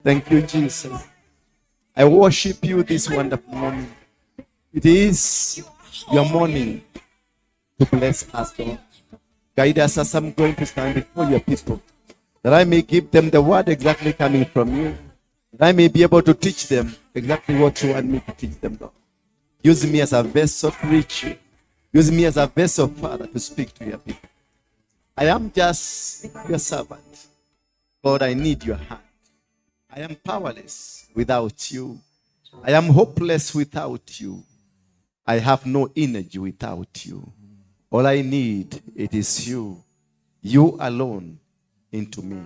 Thank you, Jesus. I worship you this wonderful morning. It is your morning to bless us, Lord. Guide us as I'm going to stand before your people, that I may give them the word exactly coming from you, that I may be able to teach them exactly what you want me to teach them, Lord. Use me as a vessel to reach you. Use me as a vessel, Father, to speak to your people. I am just your servant. Lord, I need your hand. I am powerless without you. I am hopeless without you. I have no energy without you. All I need, it is you. You alone into me.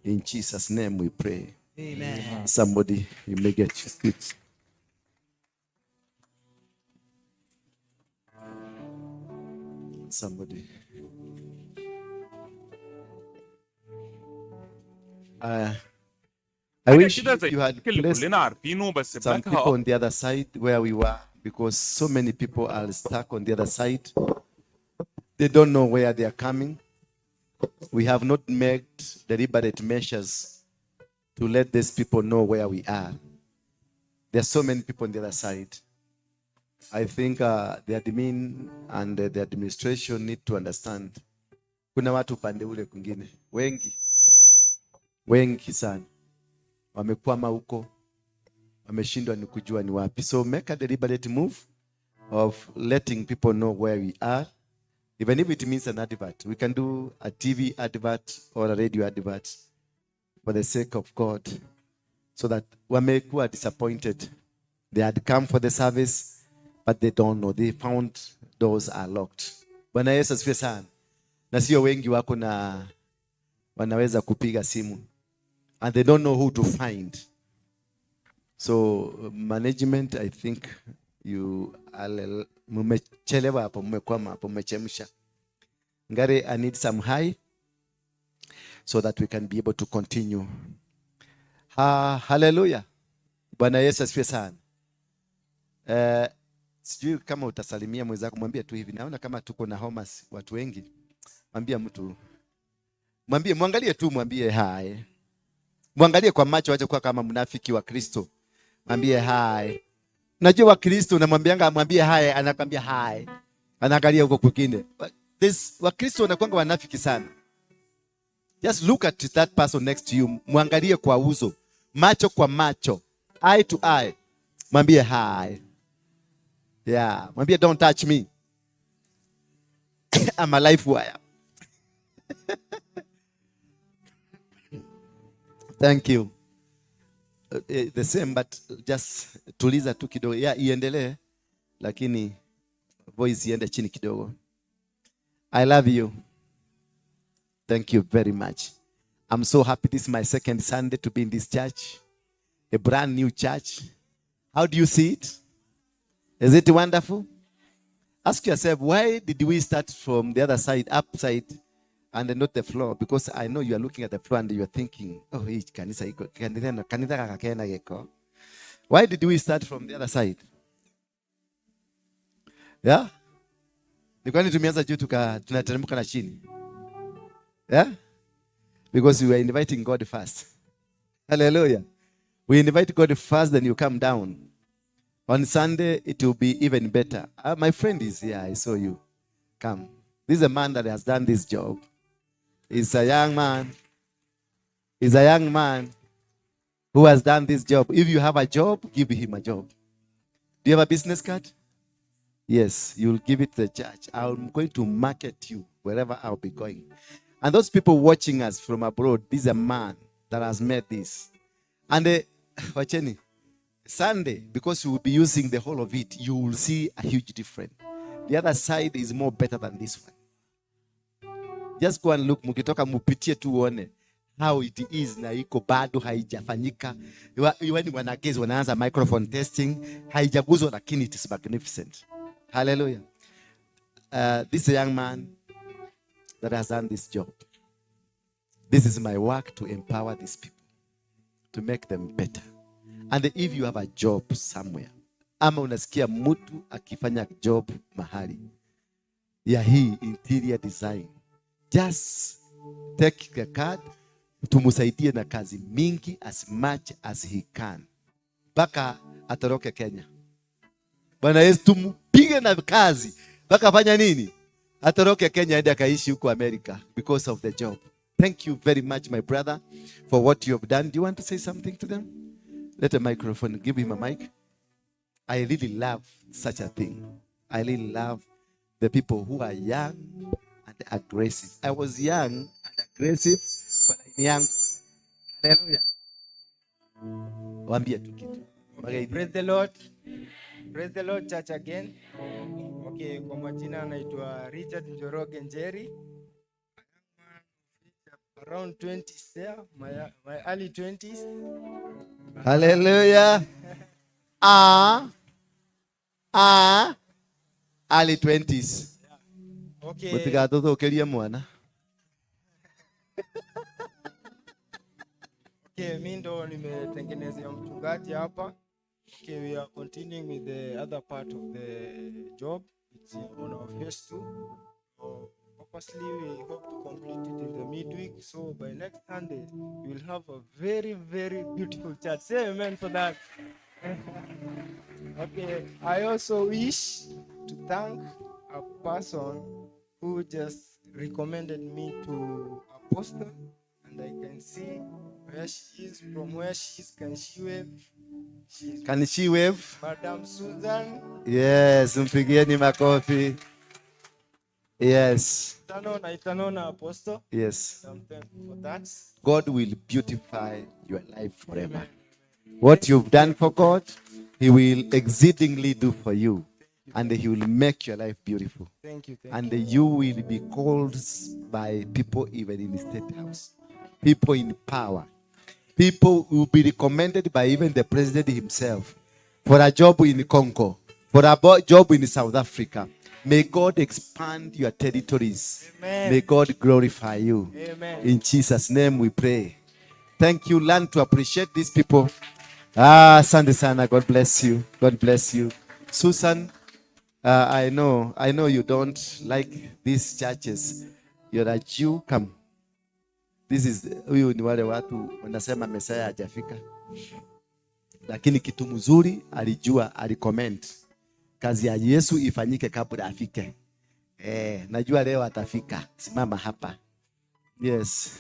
In Jesus' name we pray. Amen. Somebody, you may get your feet. Somebody. I wish you had placed some people on the other side where we were, because so many people are stuck on the other side. They don't know where they are coming. We have not made deliberate measures to let these people know where we are. There are so many people on the other side. I think the admin and the administration need to understand. Kuna watu pande ule kwingine. Wengi sana. Wamekwama huko. Wameshindwa ni kujua ni wapi. So make a deliberate move of letting people know where we are. Even if it means an advert. We can do a TV advert or a radio advert for the sake of God. So that wamekuwa disappointed. They had come for the service, but they don't know. They found doors are locked. Bwana Yesu asifiwe sana. Na sio wengi wako na wanaweza kupiga simu. And they don't know who to find. So management, I think you mumechelewa hapo, mmekwama hapo, mmechemsha. Ngare, I need some high so that we can be able to continue. Hallelujah. Bwana Yesu asifiwe sana. Sijui kama utasalimia mwenzako, mwambie tu hivi. Naona kama tuko na homas watu wengi. Mwambie mtu. Mwangalie tu, mwambie hai. Mwangalie kwa macho, acha kuwa kama mnafiki wa Kristo. Mwambie hai. Najua wa Kristo unamwambianga mwambie hai, anakwambia hai. Anaangalia huko kwingine. Wa Kristo wanakuanga wanafiki sana. Just look at that person next to you. Mwangalie kwa uso. Macho kwa macho. Eye to eye. Mwambie hai. Yeah. Mwambie don't touch me. I'm a life wire. Thank you. The same, but just tuliza tu kidogo. Yeah, iendelee. Lakini voice iende chini kidogo. I love you. Thank you very much. I'm so happy this is my second Sunday to be in this church. A brand new church. How do you see it? Is it wonderful? Ask yourself, why did we start from the other side, upside, and not the floor? Because I know you are looking at the floor and you are thinking, oh, why did we start from the other side? Yeah? Nikwani tumeanza juu tunateremka na chini. Yeah? Because we were inviting God first. Hallelujah. We invite God first, then you come down. On Sunday, it will be even better. My friend is here. I saw you. Come. This is a man that has done this job. He's a young man. He's a young man who has done this job. If you have a job, give him a job. Do you have a business card? Yes, you'll give it to the church. I'm going to market you wherever I'll be going. And those people watching us from abroad, this is a man that has made this. And wacheni, Sunday, because you will be using the whole of it, you will see a huge difference. The other side is more better than this one. Just go and look, mukitoka mupitie tuone how it is na iko bado haijafanyika. When wanagezi wanaanza microphone testing, haijaguzwa lakini it is magnificent. Hallelujah. This is a young man that has done this job. This is my work to empower these people, to make them better. And if you have a job somewhere, ama unasikia mtu akifanya job mahali ya hii interior design, just take the card, Tumusaidie na kazi mingi as much as he can. Baka atoroke Kenya. Bwana Yesu tumpige na kazi. Baka afanya nini? Atoroke Kenya aende akaishi huko America because of the job. Thank you very much, my brother, for what you have done. Do you want to say something to them? Let a microphone. Give him a mic. I really love such a thing. I really love the people who are young and aggressive. I was young and aggressive, but I'm young. Hallelujah. Waambie tu kitu. Praise the Lord. Praise the Lord, church again. Okay, kwa majina anaitwa Richard Njoroge Njeri. Around 20s there, my early 20s. Hallelujah. Early 20s. Okay. Mutiga tuthukirie mwana. Okay, mimi ndo nimetengenezea mchungaji hapa. Okay, we are continuing with the other part of the job. It's on our phase 2. Purposely, we hope to complete it in the midweek. So by next Sunday, we will have a very, very beautiful church. Say amen for that. Okay, I also wish to thank a person who just recommended me to Apostle, and I can see where she is, from where she is. Can she wave? Can she wave? Madam Susan. Yes, mpigieni makofi. Yes. Itanona Apostle. Yes. I'm thankful for that. God will beautify your life forever. What you've done for God, He will exceedingly do for you. And He will make your life beautiful. Thank you. And you will be called by people even in the State House. People in power. People will be recommended by even the president himself for a job in Congo, for a job in South Africa. May God expand your territories. Amen. May God glorify you. Amen. In Jesus' name we pray. Thank you. Learn to appreciate these people. Asante sana. God bless you. God bless you. Susan, I know you don't like these churches. You're a Jew. Come. Huyu ni wale watu wanasema Mesaya hajafika. Lakini kitu mzuri alijua, alicomment. Kazi ya Yesu ifanyike kabla afike. Najua leo atafika. Simama hapa. Yes.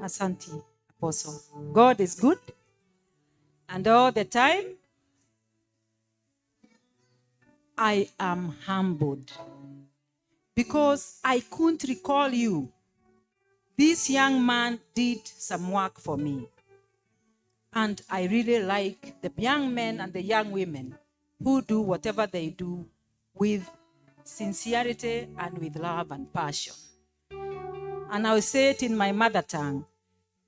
Asante, Apostle. God is good. And all the time, I am humbled. Because I couldn't recall you. This young man did some work for me. And I really like the young men and the young women who do whatever they do with sincerity and with love and passion. And I will say it in my mother tongue.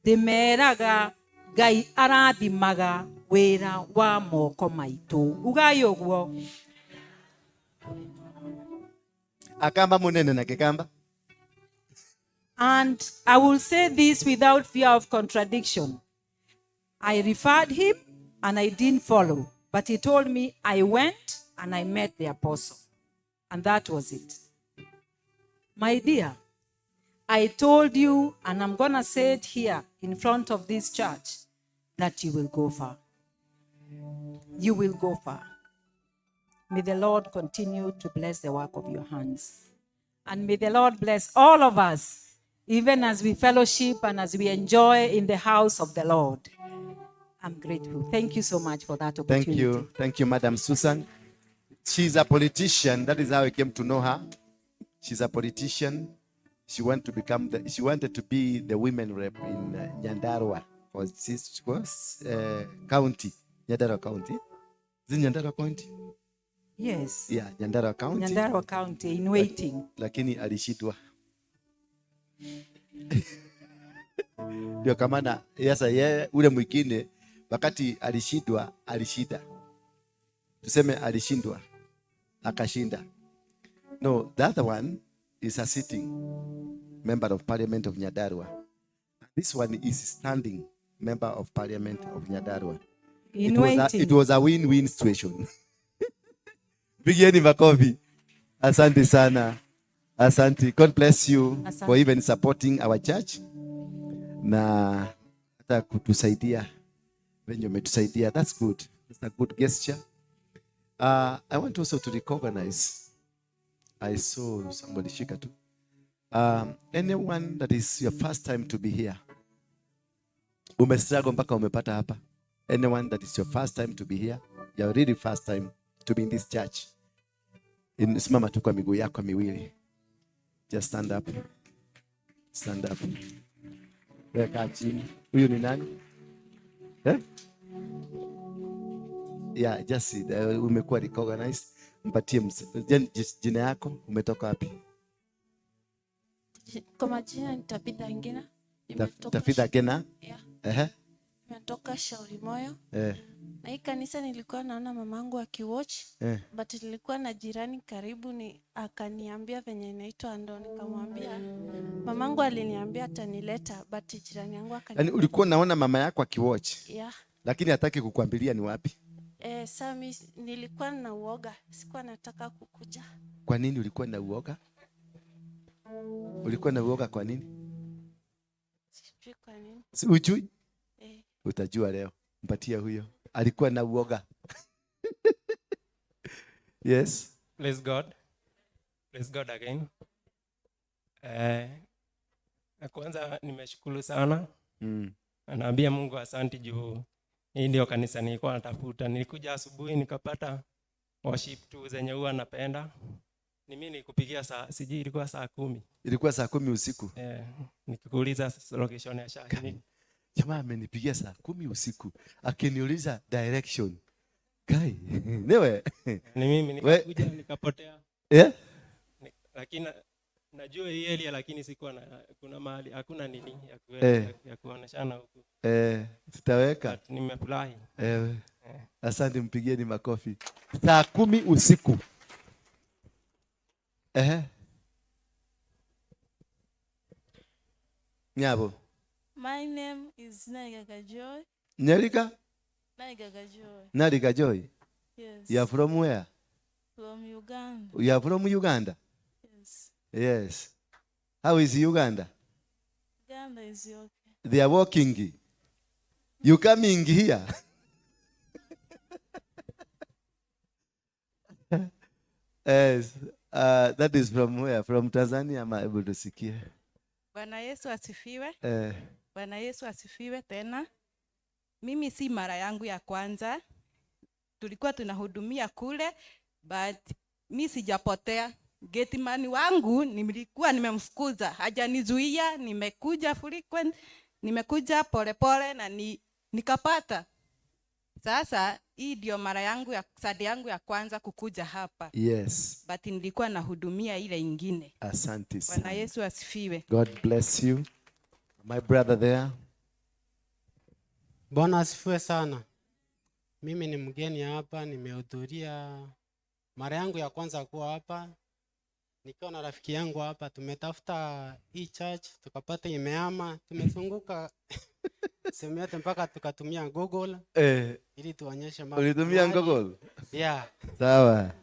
Demeraga gai arathimaga wera wa moko maitu. Ugayo guo. Akamba munene na kikamba. And I will say this without fear of contradiction. I referred him and I didn't follow. But he told me I went and I met the apostle. And that was it. My dear, I told you, and I'm going to say it here in front of this church, that you will go far. You will go far. May the Lord continue to bless the work of your hands. And may the Lord bless all of us, even as we fellowship and as we enjoy in the house of the Lord. I'm grateful. Thank you so much for that opportunity. Thank you. Thank you, Madam Susan. She's a politician. That is how I came to know her. She's a politician. She wanted to be the women rep in Nyandarua. This was county. Nyandarua County. Is it Nyandarua County? Yes. Yeah, Nyandarua County. Nyandarua County in waiting. Lakini alishindwa. Ndio kama yasa yeye ule mwingine wakati alishindwa alishinda. Tuseme alishindwa akashinda. No, the other one is a sitting member of parliament of Nyandarua. This one is standing member of parliament of Nyandarua. It was a win-win situation. Bigeni makofi. Asante sana. Asante. God bless you for even supporting our church. na hata kutusaidia venye umetusaidia. That's good. That's a good gesture. I want also to recognize, I saw somebody shika tu. Anyone that is your first time to be here, umestruggle mpaka umepata hapa. Anyone that is your first time to be here, your really first time to be in this church, simama tu kwa miguu yako miwili. Just stand up. Stand up. Weka chini. Huyu ni nani? Yeah, just see. Umekuwa recognized. Mpatie jina yako, umetoka wapi? Kwa majina ni Tabitha Ngina. Tabitha Ngina? Yeah. Nimetoka Shauri Moyo. Na hii kanisa nilikuwa naona mamangu akiwatch, but nilikuwa na jirani karibu akaniambia venye inaitwa, ndo nikamwambia. Mamangu aliniambia atanileta, but jirani yangu akaniambia. Yaani ulikuwa naona mama yako akiwatch? Yeah. Lakini hataki kukuambilia ni wapi? Sami nilikuwa na uoga, sikuwa nataka kukuja. Kwa nini ulikuwa na uoga? Ulikuwa na uoga kwa nini? Sijui kwa nini. Si ujui? Utajua leo. Mpatia huyo. Alikuwa na uoga. Yes. Praise God. Praise God again. Kwanza nimeshukuru sana. Naambia Mungu asante juu hii ndio kanisa nilikuwa natafuta. Nilikuja asubuhi nikapata worship tu zenye huwa napenda. Mimi nikupigia sijui ilikuwa saa 10. Ilikuwa saa 10 usiku. Nikikuuliza location ya shaki. Jamaa amenipigia saa 10 usiku. Akiniuliza direction. Kai, newe. Ni mimi nikakuja nikapotea. Lakini najua hii area lakini sikuwa kuna mahali hakuna nini ya kuoneshana huku. Tutaweka. Nimefurahi. Asante, mpigieni makofi. Saa 10 usiku. Nyabo. My name is Naigaga Joy. Nyarika? Naigaga Joy. Naigaga Joy? Yes. You are from where? From Uganda. You are from Uganda? Yes. Yes. How is Uganda? Uganda is okay. They are walking. You coming here? Yes. That is from where? From Tanzania, am I able to see here? Bwana Yesu asifiwe. Bwana Yesu asifiwe tena. Mimi si mara yangu ya kwanza. Tulikuwa tunahudumia kule, but mimi sijapotea. Gateman wangu nilikuwa nimemfukuza. Hajanizuia, nimekuja frequent, nimekuja pole na nikapata. Sasa hii ndio mara yangu ya kwanza kukuja hapa. Yes. But nilikuwa nahudumia ile ingine. Asante sana. Bwana Yesu asifiwe. God bless you. My brother there. Bwana asifiwe sana. Mimi ni mgeni hapa, nimehudhuria mara yangu ya kwanza kuwa hapa. Nikiwa na rafiki yangu hapa, tumetafuta hii church, tukapata imehama, tumezunguka sehemu yote mpaka tukatumia Google ili tuonyeshe mambo. Ulitumia Google? Yeah. Sawa.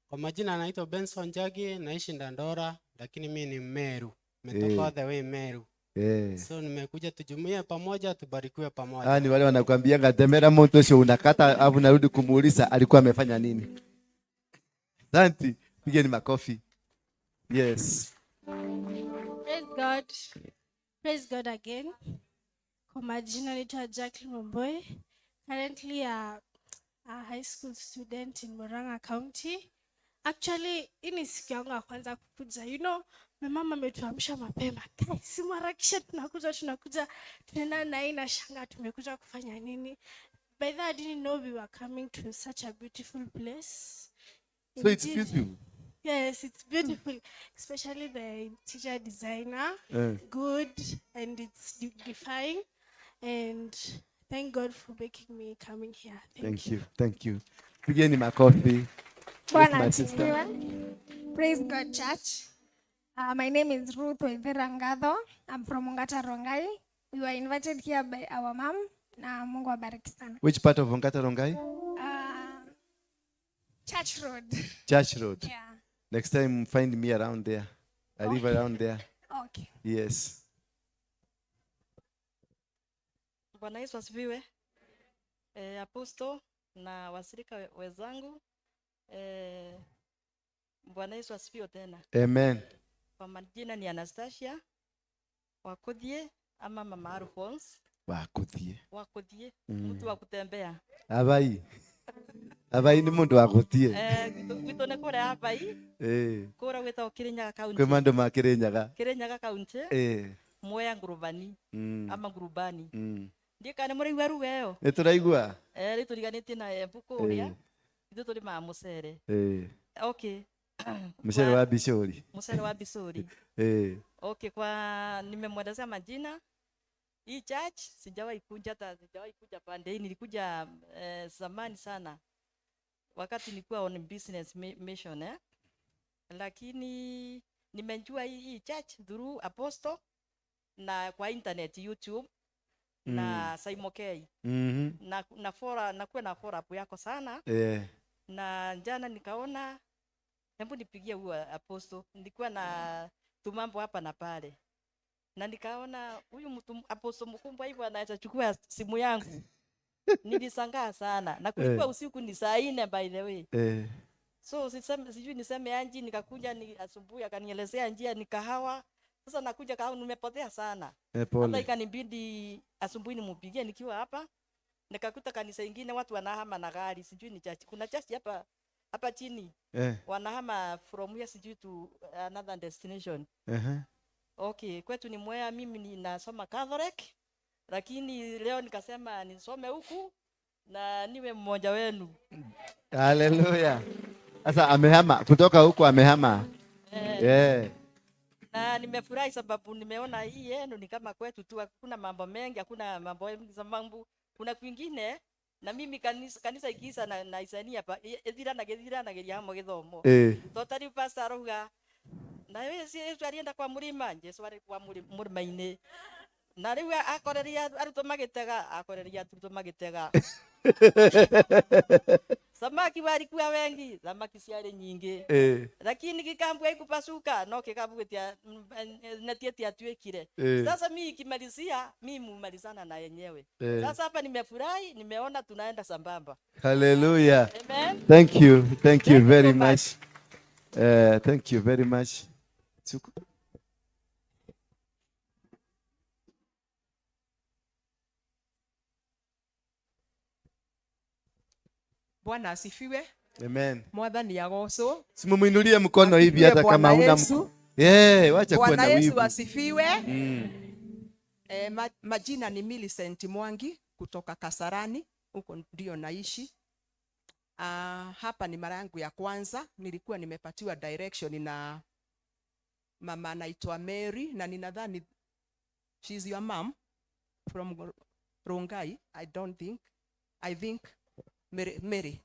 Kwa majina naitwa Benson Jagi, naishi Ndura, lakini mimi ni Meru. Nimetoka the way Meru. So nimekuja tujumuie pamoja, tubarikiwe pamoja. Ni wale wanakuambia ngatemera moto sio unakata afu narudi kumuuliza alikuwa amefanya nini. Asante. Pigeni makofi. Yes. Praise God. Praise God again. Kwa majina naitwa Jacqueline Momboy. Currently a high school student in Waruinge County. Actually, hii ni siku yangu ya kwanza kukuja. You know, my mama ametuamsha mapema. Simuharakisha tunakuja. Tunaenda na ina shanga tumekuja kufanya nini? By that I didn't know we were coming to such a beautiful place. So it's beautiful. Yes, it's beautiful, especially the interior designer. Good, and it's defying. And thank God for making me coming here. Thank you. Thank you. Pigeni makofi. My sister. Praise God, church. My name is Ruth Oitherangado. I'm from Ongata Rongai. We were invited here by our mom. Na Mungu abariki sana. Which part of Ongata Rongai? Church Road. Church Road. Yeah. Next time find me around there. I live around there. Okay. Yes. Bwana Yesu asifiwe. Apostle na wasirika wenzangu. Bwana Yesu asifiwe tena. Amen. Kwa majina ni Anastasia Wakuthie ama Mama Alphonse. Wakuthie. Mtu wa kutembea. Abai ni mundu wa guthie. Gwito ne kore abai. Kora weta Kirinyaga County. Kwe mandu ma Kirinyaga. Kirinyaga County. Moya Ngurubani ama Ngurubani. Ndika ne muri weru weyo. Nituraigua. Rituriganite na Embuku uria. Ithu turi ma mucere. Okay. Mucere wa Bishori. Mucere wa Bishori. Okay, kwa nimemwelezea majina. Hii church sijawahi kuja pande hii, nilikuja zamani sana wakati nilikuwa on business mission lakini nimejua hii church through Apostle na kwa internet YouTube na Saimokei na fora na fora hapo yako sana na jana nikaona hebu nipigie huyo Apostle, nilikuwa na tumambo hapa na pale na nikaona huyu mtu Apostle mkumbwa hivyo anaweza chukua simu yangu. Nilishangaa sana na kulikuwa usiku ni saa 4 by the way. So sijui niseme anji, nikakuja ni asubuhi akanielezea njia ni kahawa. Sasa nakuja kahawa nimepotea sana. Hata ikanibidi asubuhi nimpigie nikiwa hapa. Nikakuta kanisa ingine watu wanahama na gari, sijui ni church. Kuna church hapa chini. Wanahama from here sijui to another destination. Okay, kwetu ni Mwea, mimi ninasoma Catholic, lakini leo nikasema nisome huku na niwe mmoja wenu. Hallelujah. Sasa amehama kutoka huku amehama. Na nimefurahi sababu nimeona hii yenu ni kama kwetu tu, hakuna mambo mengi, hakuna mambo kuna kwingine na mimi kanisa ikiisa na isania hapa ethira na geria hamo githomo. Totari pastor ruga na Yesu alienda kwa mlima, Yesu ali kwa mlima-ini. Na riu akoreria aruto magitega. Samaki walikuwa wengi, samaki siari nyingi. Lakini kikambu haikupasuka, no kikambu getia netieti atwekire. Sasa mimi ikimalizia, mimi mumalizana na yenyewe. Sasa hapa nimefurahi, nimeona tunaenda sambamba. Hallelujah. Amen. Thank you very much. Thank you very much. Bwana asifiwe. Amen. Mwathani agocwo. Simuinulie mkono hivi hata kama huna mkono. Wacha kuwa na wivu. Bwana Yesu asifiwe. Majina ni Millicent Mwangi kutoka Kasarani, huko ndio naishi. Hapa ni mara yangu ya kwanza, nilikuwa nimepatiwa direction na mama anaitwa Mary na ninadhani she's your mom from Rongai. I think Mary.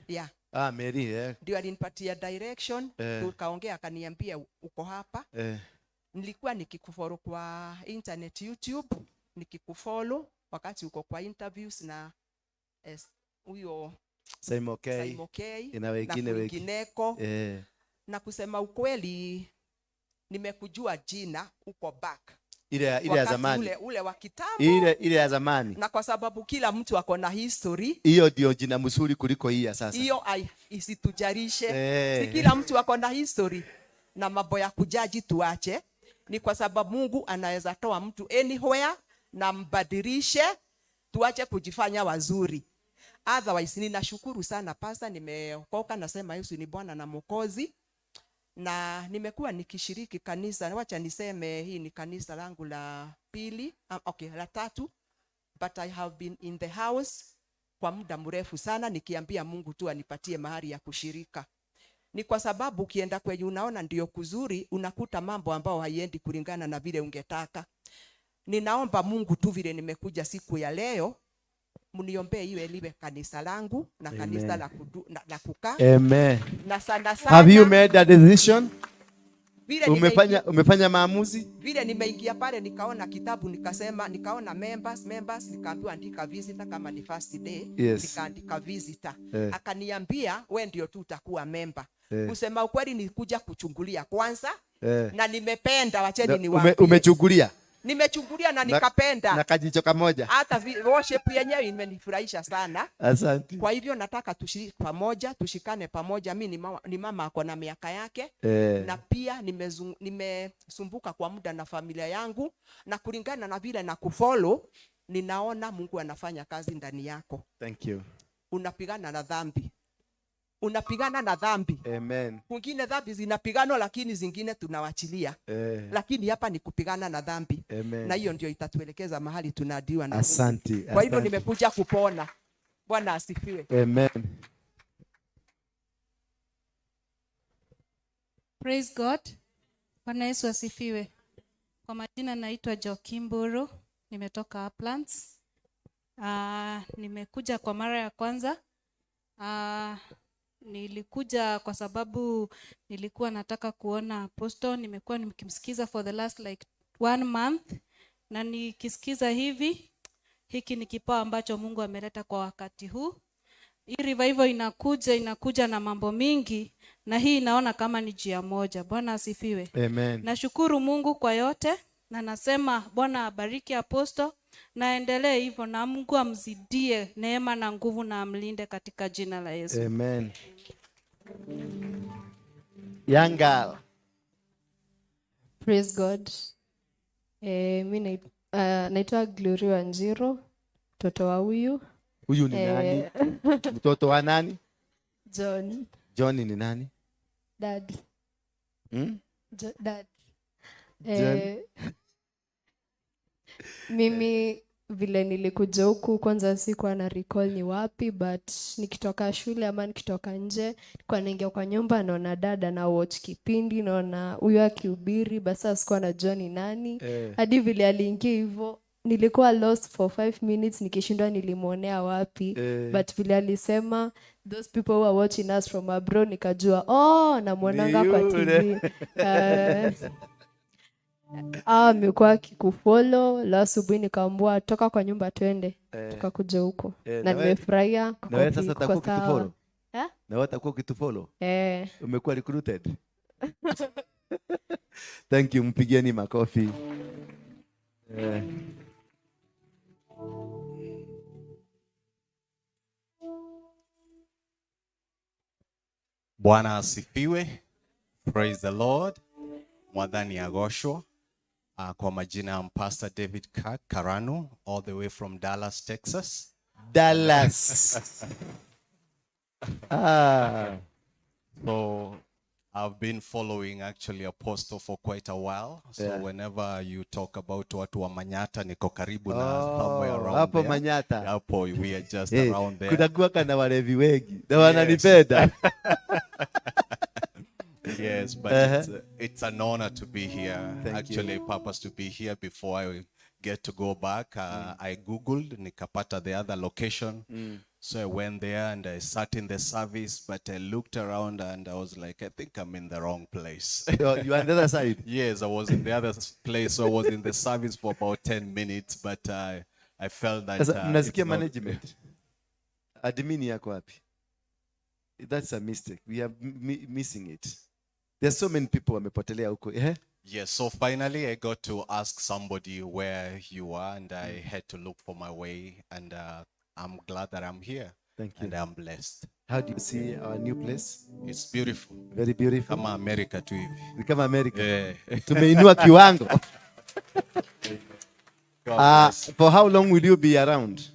Yeah. Mary, yeah. Ndio alinipatia direction, tukaongea akaniambia uko hapa. Nilikuwa nikikufollow kwa internet YouTube, nikikufollow wakati uko kwa interviews na huyo Saimokei na wengineko. Na kusema ukweli nimekujua jina uko back. Ile ya zamani. Ule wa kitambo. Ile ya zamani. Na kwa sababu kila mtu ako na history. Hiyo ndio jina mzuri kuliko hii ya sasa. Hiyo isitujarishe. Si kila mtu ako na history. Na mambo ya kujaji tuache. Ni kwa sababu Mungu anaweza toa mtu anywhere na mbadilishe, tuache kujifanya wazuri. Otherwise ninashukuru sana pastor, nimeokoka, nasema Yesu ni Bwana na Mwokozi. Na nimekuwa nikishiriki kanisa, wacha niseme hii ni kanisa langu la pili, la tatu, but I have been in the house kwa muda mrefu sana nikiambia Mungu tu anipatie mahali ya kushirika. Ni kwa sababu ukienda kwenye unaona ndio kuzuri, unakuta mambo ambao haiendi kulingana na vile ungetaka. Ninaomba Mungu tu vile nimekuja siku ya leo, mniombee iwe liwe kanisa langu na kanisa la kukaa. Amen. Na sana. Have you made a decision? Umefanya maamuzi? Vile nimeingia pale nikaona kitabu, nikaona members, nikaambiwa andika visitor kama ni first day. Nikaandika visitor. Akaniambia wewe ndio tu utakuwa member. Kusema ukweli nilikuja kuchungulia kwanza na nimependa, wacheni niwaambie. Umechungulia? Nimechungulia na nikapenda. Na kajicho kamoja. Hata worship yenyewe imenifurahisha sana. Asante. Kwa hivyo nataka tushiriki pamoja, tushikane pamoja. Mimi ni mama ako na miaka yake. Na pia nimesumbuka kwa muda na familia yangu, na kulingana na vile na kufollow, ninaona Mungu anafanya kazi ndani yako. Thank you. Unapigana na dhambi. Unapigana na dhambi. Amen. Kwingine dhambi zinapiganwa lakini zingine tunawachilia. Lakini hapa ni kupigana na dhambi. Amen. Na hiyo ndio itatuelekeza mahali tunadiwa na. Asante. Kwa hivyo nimekuja kupona. Bwana asifiwe. Amen. Praise God. Bwana Yesu asifiwe. Kwa majina naitwa Jokimburu, nimetoka Uplands. Nimekuja kwa mara ya kwanza. Nilikuja kwa sababu nilikuwa nataka kuona apostle. Nimekuwa nikimsikiza for the last like 1 month, na nikisikiza hivi, hiki ni kipawa ambacho Mungu ameleta kwa wakati huu. Hii revival inakuja na mambo mingi, na hii naona kama ni njia moja. Bwana asifiwe. Amen. Nashukuru Mungu kwa yote, na nasema Bwana abariki apostle, naendelee hivyo, na Mungu amzidie neema na nguvu, na amlinde katika jina la Yesu. Amen. Young girl. Praise God. Mimi naitwa Glory Wanjiro, mtoto wa huyu. Huyu ni nani? Mtoto wa nani? John. John ni nani? Dad. Dad. Mimi vile nilikuja huku, kwanza sikuwa na recall ni wapi, but nikitoka shule ama nikitoka nje, kwa naingia kwa nyumba naona dada na watch kipindi, naona huyu akihubiri, basi sikuwa najua ni nani. Hadi vile aliingia hivyo, nilikuwa lost for 5 minutes nikishindwa nilimuonea wapi. But vile alisema those people who are watching us from abroad, nikajua namuonanga kwa TV. Amekuwa akikufollow. La asubuhi nikaambua toka kwa nyumba twende. Tukakuja huko. Na nimefurahia. Na wewe sasa utakuwa ukitufollow? Na wewe utakuwa ukitufollow? Umekuwa recruited? Thank you, mpigieni makofi. Bwana asifiwe. Praise the Lord. Mwadhani Agoshwa. Kwa majina ya Pastor David Karanu, all the way from Dallas, Texas. Dallas. So I've been following actually Apostle for quite a while. So whenever you talk about watu wa Manyata, niko karibu na somewhere around hapo there. Manyata. Hapo we are just around there. Kunakuwa kana walevi wengi. Na wananipenda. Yes, but it's an honor to be here. Actually, a purpose to be here. Before I get to go back, I Googled nikapata the other location. So I went there and I sat in the service, but I looked around and I was like, I think I'm in the wrong place. You are on the other side? Yes, I was in the other place. So I was in the service for about 10 minutes, but I felt that mnasikia management. Admin yako wapi? That's a mistake. We are missing it. There's so many people wamepotelea huko. Yes, so finally I got to ask somebody where you are, and I had to look for my way, and I'm glad that I'm here. Thank you. And I'm blessed. How do you see our new place? It's beautiful. Very beautiful. Kama America tu hivi. Ni kama America. Tumeinua kiwango. For how long will you be around?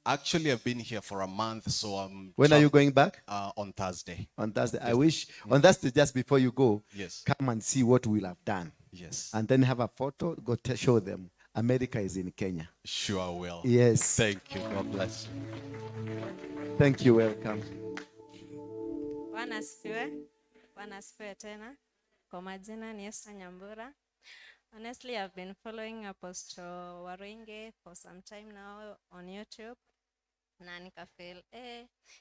Actually, I've been here for a month, so I'm... When are you going back? On Thursday. On Thursday. I wish, on Thursday, just before you go, yes, come and see what we'll have done. Yes. And then have a photo, go show them. America is in Kenya. Sure I will. Yes. Thank you. God bless you. Thank you. Welcome. Bwana asifiwe tena. Kwa majina ni Esther Nyambura. Honestly, I've been following Apostle Waruinge for some time now on YouTube. Na nikafeel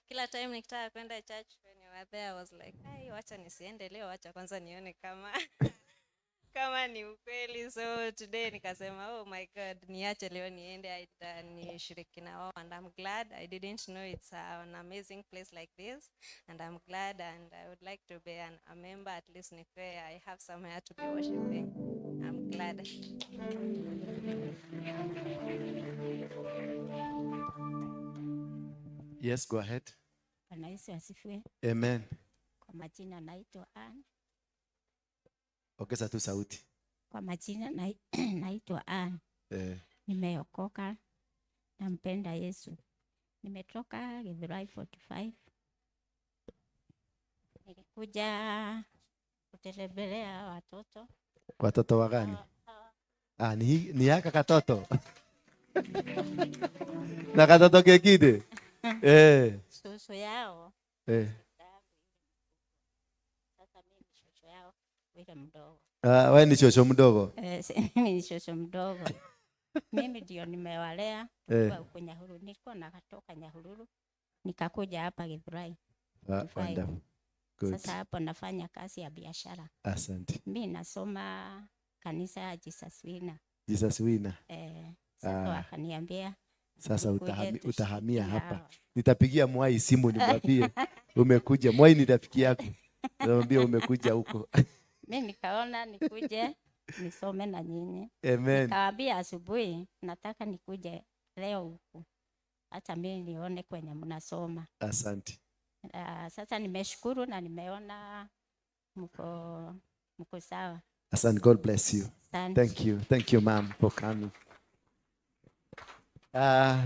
kila time nikitaka kwenda church when you were there, I was like, wacha nisiende leo, wacha kwanza nione kama ni ukweli. So today nikasema, oh my God, niache leo niende nishiriki na wao, and I'm glad. I didn't know it's an amazing place like this, and I'm glad, and I would like to be a member at least. I have somewhere to be worshiping. I'm glad. glad. Yes, go ahead. Bwana Yesu asifiwe. Amen. Kwa majina naitwa Ann. Ongeza tu sauti. Kwa majina naitwa Ann. Nimeokoka, nampenda Yesu. Nimetoka Githurai 45. Nilikuja kutembelea watoto. Watoto wa gani? Ni haka katoto. Na katoto kengine. Susu yao. Sasa mimi ni shosho yao, wile mdogo. Wewe ni shosho mdogo? Mimi ni shosho mdogo. Mimi ndio nimewalea huko Nyahururu. Nilikuwa nakatoka Nyahururu nikakuja hapa Githurai. Wonderful. Good. Sasa hapo nafanya kazi ya biashara. Asante. Mimi nasoma kanisa ya Jesus Winner. Jesus Winner. Sasa akaniambia sasa utahamia hapa. Nitapigia Mwai simu nimwambie umekuja. Mwai ni rafiki yako. Namwambia umekuja huko. Mimi nikaona nikuje nisome na nyinyi. Amen. Nikawaambia asubuhi nataka nikuje leo huku. Hata mimi nione kwenye mnasoma. Asante. Sasa nimeshukuru na nimeona mko sawa. Asante. God bless you. Asante. Thank you. Thank you ma'am for coming.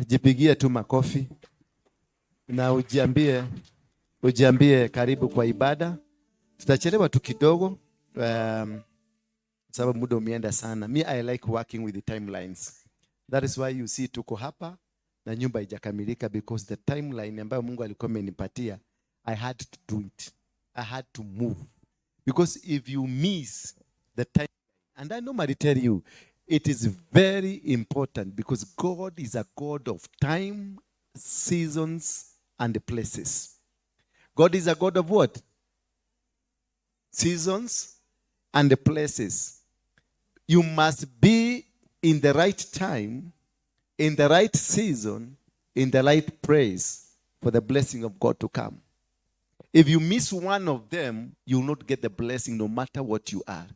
Jipigie tu makofi na ujiambie karibu kwa ibada. Tutachelewa tu kidogo sababu muda umeenda sana. Me, I like working with the timelines. That is why you see tuko hapa na nyumba haijakamilika, because the timeline ambayo Mungu alikuwa amenipatia, I had to do it. I had to move. Because if you miss the time, and I normally tell you, it is very important, because God is a God of time, seasons, and places. God is a God of what? Seasons and places. You must be in the right time, in the right season, in the right place for the blessing of God to come. If you miss one of them, you will not get the blessing no matter what you are.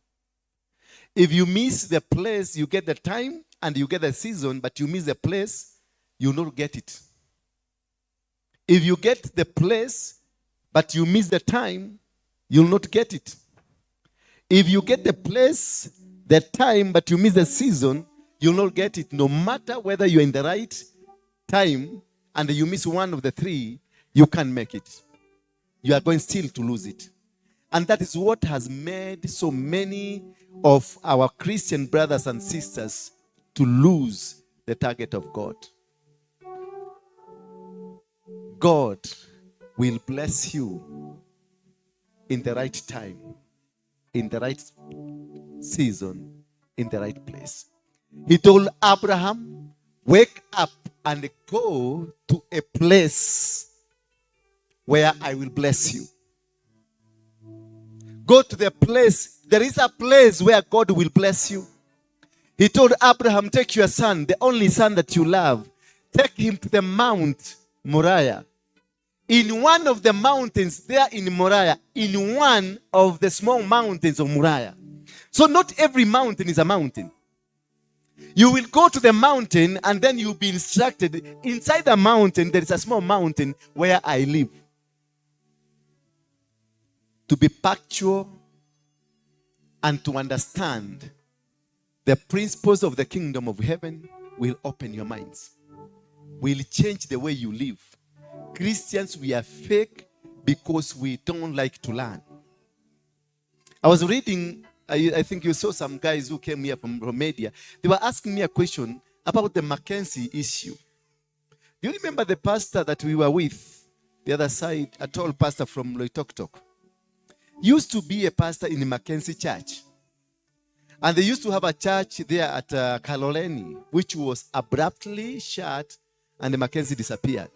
If you miss the place, you get the time and you get the season, but you miss the place, you will not get it. If you get the place, but you miss the time, you will not get it. If you get the place, the time, but you miss the season, you will not get it. No matter whether you're in the right time and you miss one of the three, you can't make it. You are going still to lose it. And that is what has made so many of our Christian brothers and sisters to lose the target of God. God will bless you in the right time, in the right season, in the right place. He told Abraham, wake up and go to a place where I will bless you. Go to the place. There is a place where God will bless you. He told Abraham, take your son, the only son that you love, take him to the Mount Moriah. In one of the mountains there in Moriah, in one of the small mountains of Moriah. So not every mountain is a mountain. You will go to the mountain and then you'll be instructed. Inside the mountain, there is a small mountain where I live. To be factual and to understand the principles of the kingdom of heaven will open your minds, will change the way you live. Christians, we are fake because we don't like to learn. I was reading, I think you saw some guys who came here from Romania. They were asking me a question about the Mackenzie issue. Do you remember the pastor that we were with, the other side, a tall pastor from Loitoktok? Used to be a pastor in the Mackenzie church. And they used to have a church there at Kaloleni, which was abruptly shut, and the Mackenzie disappeared.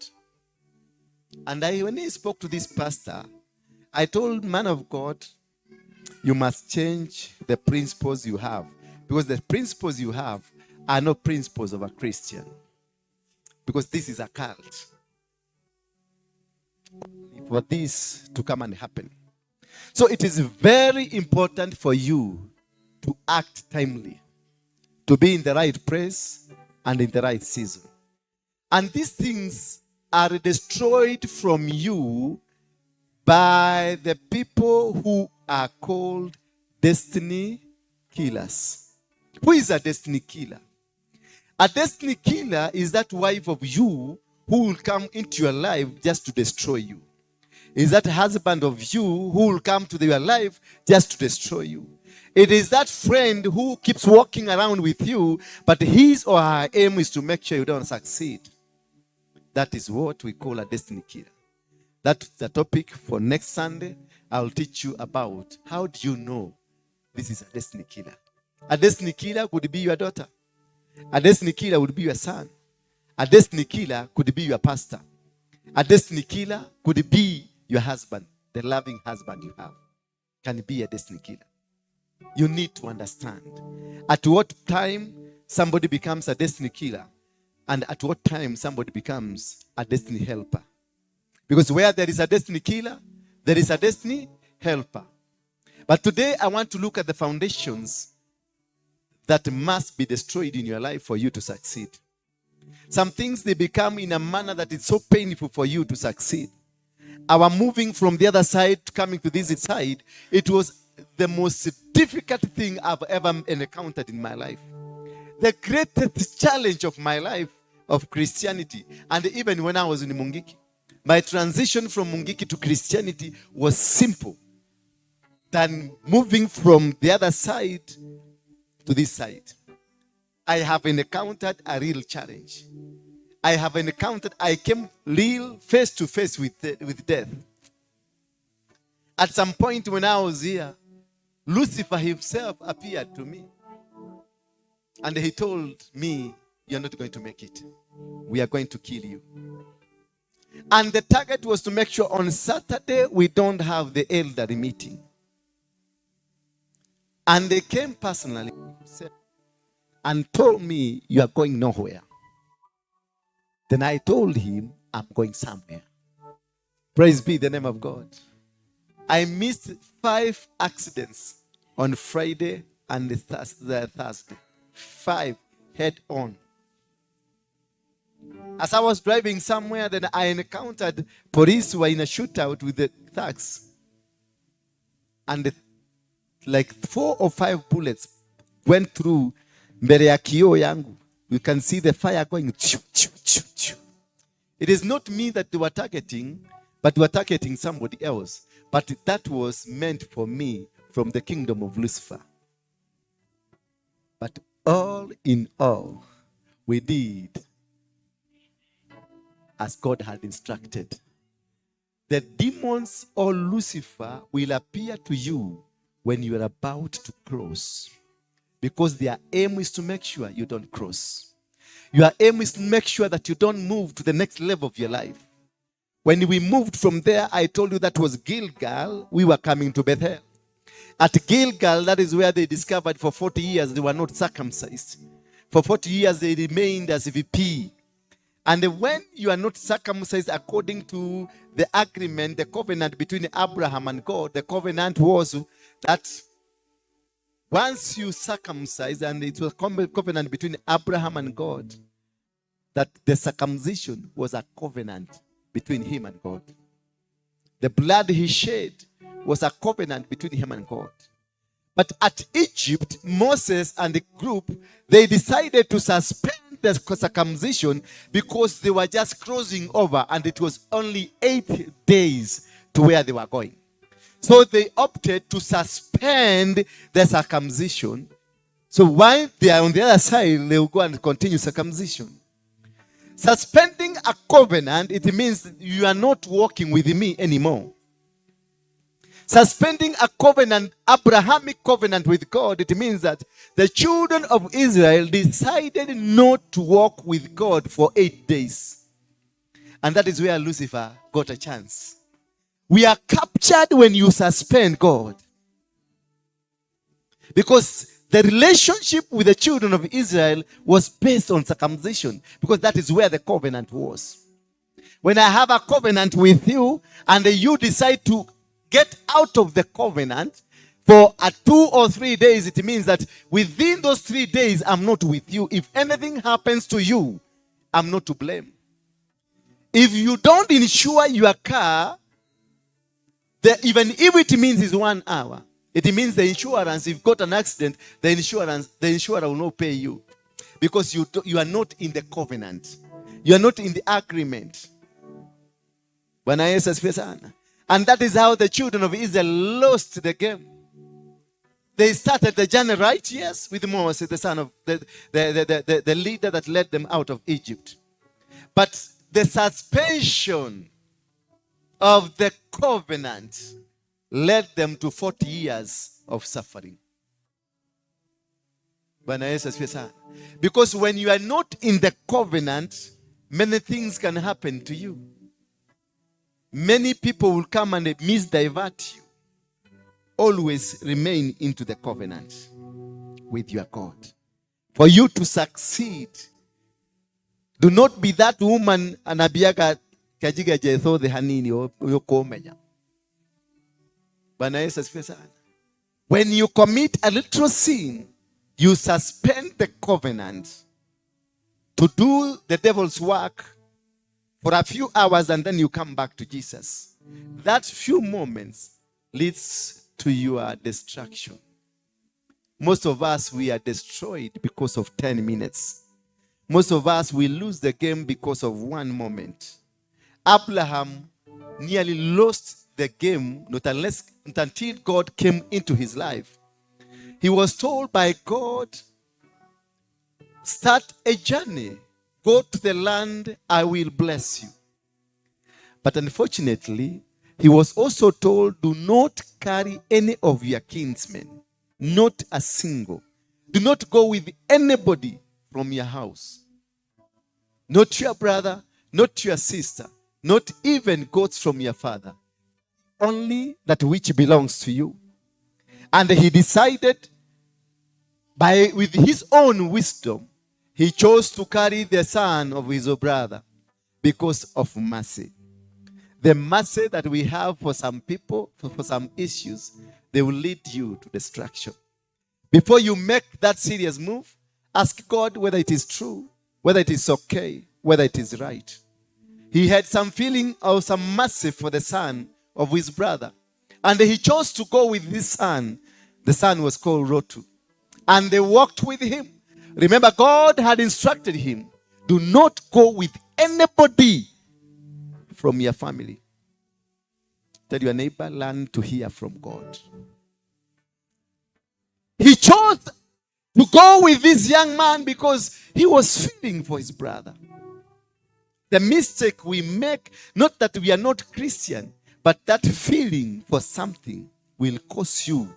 And when he spoke to this pastor, I told, man of God, you must change the principles you have. Because the principles you have are not principles of a Christian. Because this is a cult. For this to come and happen. So it is very important for you to act timely. to be in the right place and in the right season. And these things are destroyed from you by the people who are called destiny killers. Who is a destiny killer? A destiny killer is that wife of you who will come into your life just to destroy you. Is that husband of you who will come to your life just to destroy you. It is that friend who keeps walking around with you, but his or her aim is to make sure you don't succeed. That is what we call a destiny killer. That's the topic for next Sunday. I'll teach you about how do you know this is a destiny killer. A destiny killer could be your daughter. A destiny killer would be your son. A destiny killer could be your pastor. A destiny killer could be your husband, the loving husband you have. Can be a destiny killer. You need to understand at what time somebody becomes a destiny killer and at what time somebody becomes a destiny helper. Because where there is a destiny killer, there is a destiny helper. But today I want to look at the foundations that must be destroyed in your life for you to succeed. Some things, they become in a manner that is so painful for you to succeed. Our moving from the other side to coming to this side, it was the most difficult thing I've ever encountered in my life. The greatest challenge of my life of Christianity, and even when I was in Mungiki, my transition from Mungiki to Christianity was simple than moving from the other side to this side. I have encountered a real challenge. I came real face to face with death. At some point when I was here, Lucifer himself appeared to me. And he told me, you're not going to make it. We are going to kill you. And the target was to make sure on Saturday we don't have the elderly meeting. And they came personally and told me, you are going nowhere. Then I told him, I'm going somewhere. Praise be the name of God. I missed 5 accidents on Friday and the Thursday. 5 head on. As I was driving somewhere, then I encountered police who were in a shootout with the thugs. And like 4 or 5 bullets went through mbele ya kioo yangu. You can see the fire going. It is not me that they were targeting, but they were targeting somebody else. But that was meant for me from the kingdom of Lucifer. But all in all, we did as God had instructed. The demons or Lucifer will appear to you when you are about to cross, because their aim is to make sure you don't cross. Your aim is to make sure that you don't move to the next level of your life. When we moved from there, I told you that was Gilgal. We were coming to Bethel. At Gilgal, that is where they discovered for 40 years they were not circumcised. For 40 years they remained as VP. And when you are not circumcised according to the agreement, the covenant between Abraham and God, the covenant was that once you circumcise, and it was a covenant between Abraham and God, that the circumcision was a covenant between him and God. The blood he shed was a covenant between him and God. But at Egypt, Moses and the group, they decided to suspend the circumcision because they were just crossing over and it was only 8 days to where they were going. So they opted to suspend the circumcision. So while they are on the other side, they will go and continue circumcision. Suspending a covenant, it means you are not walking with me anymore. Suspending a covenant, Abrahamic covenant with God, it means that the children of Israel decided not to walk with God for 8 days. And that is where Lucifer got a chance. We are captured when you suspend God. Because the relationship with the children of Israel was based on circumcision, because that is where the covenant was. When I have a covenant with you and you decide to get out of the covenant, For 2 or 3 days, it means that within those 3 days, I'm not with you. If anything happens to you, I'm not to blame. If you don't insure your car, even if it means it's 1 hour, it means the insurance, if you've got an accident, the insurer will not pay you. Because you are not in the covenant. You are not in the agreement. And that is how the children of Israel lost the game. They started the journey right, yes, with Moses, the son of the leader that led them out of Egypt. But the suspension of the covenant led them to 40 years of suffering. Because when you are not in the covenant, many things can happen to you. Many people will come and misdivert you. Always remain into the covenant with your God. For you to succeed, do not be that woman anabiaga kajiga jetho the hanini yokomenya. When you commit a little sin, you suspend the covenant to do the devil's work for a few hours, and then you come back to Jesus. That few moments leads to your destruction. Most of us, we are destroyed because of 10 minutes. Most of us, we lose the game because of 1 moment. Abraham nearly lost the game, not until God came into his life. He was told by God, start a journey. Go to the land, I will bless you. But unfortunately, he was also told, do not carry any of your kinsmen, not a single. Do not go with anybody from your house. Not your brother, not your sister, not even goats from your father. Only that which belongs to you. And he decided, with his own wisdom, he chose to carry the son of his brother because of mercy. The mercy that we have for some people, for some issues, they will lead you to destruction. Before you make that serious move, ask God whether it is true, whether it is okay, whether it is right. He had some feeling or some mercy for the son of his brother. And he chose to go with his son. The son was called Rotu. And they walked with him. Remember, God had instructed him, do not go with anybody from your family. Tell your neighbor, learn to hear from God. He chose to go with this young man because he was feeling for his brother. The mistake we make, not that we are not Christian, but that feeling for something will cause you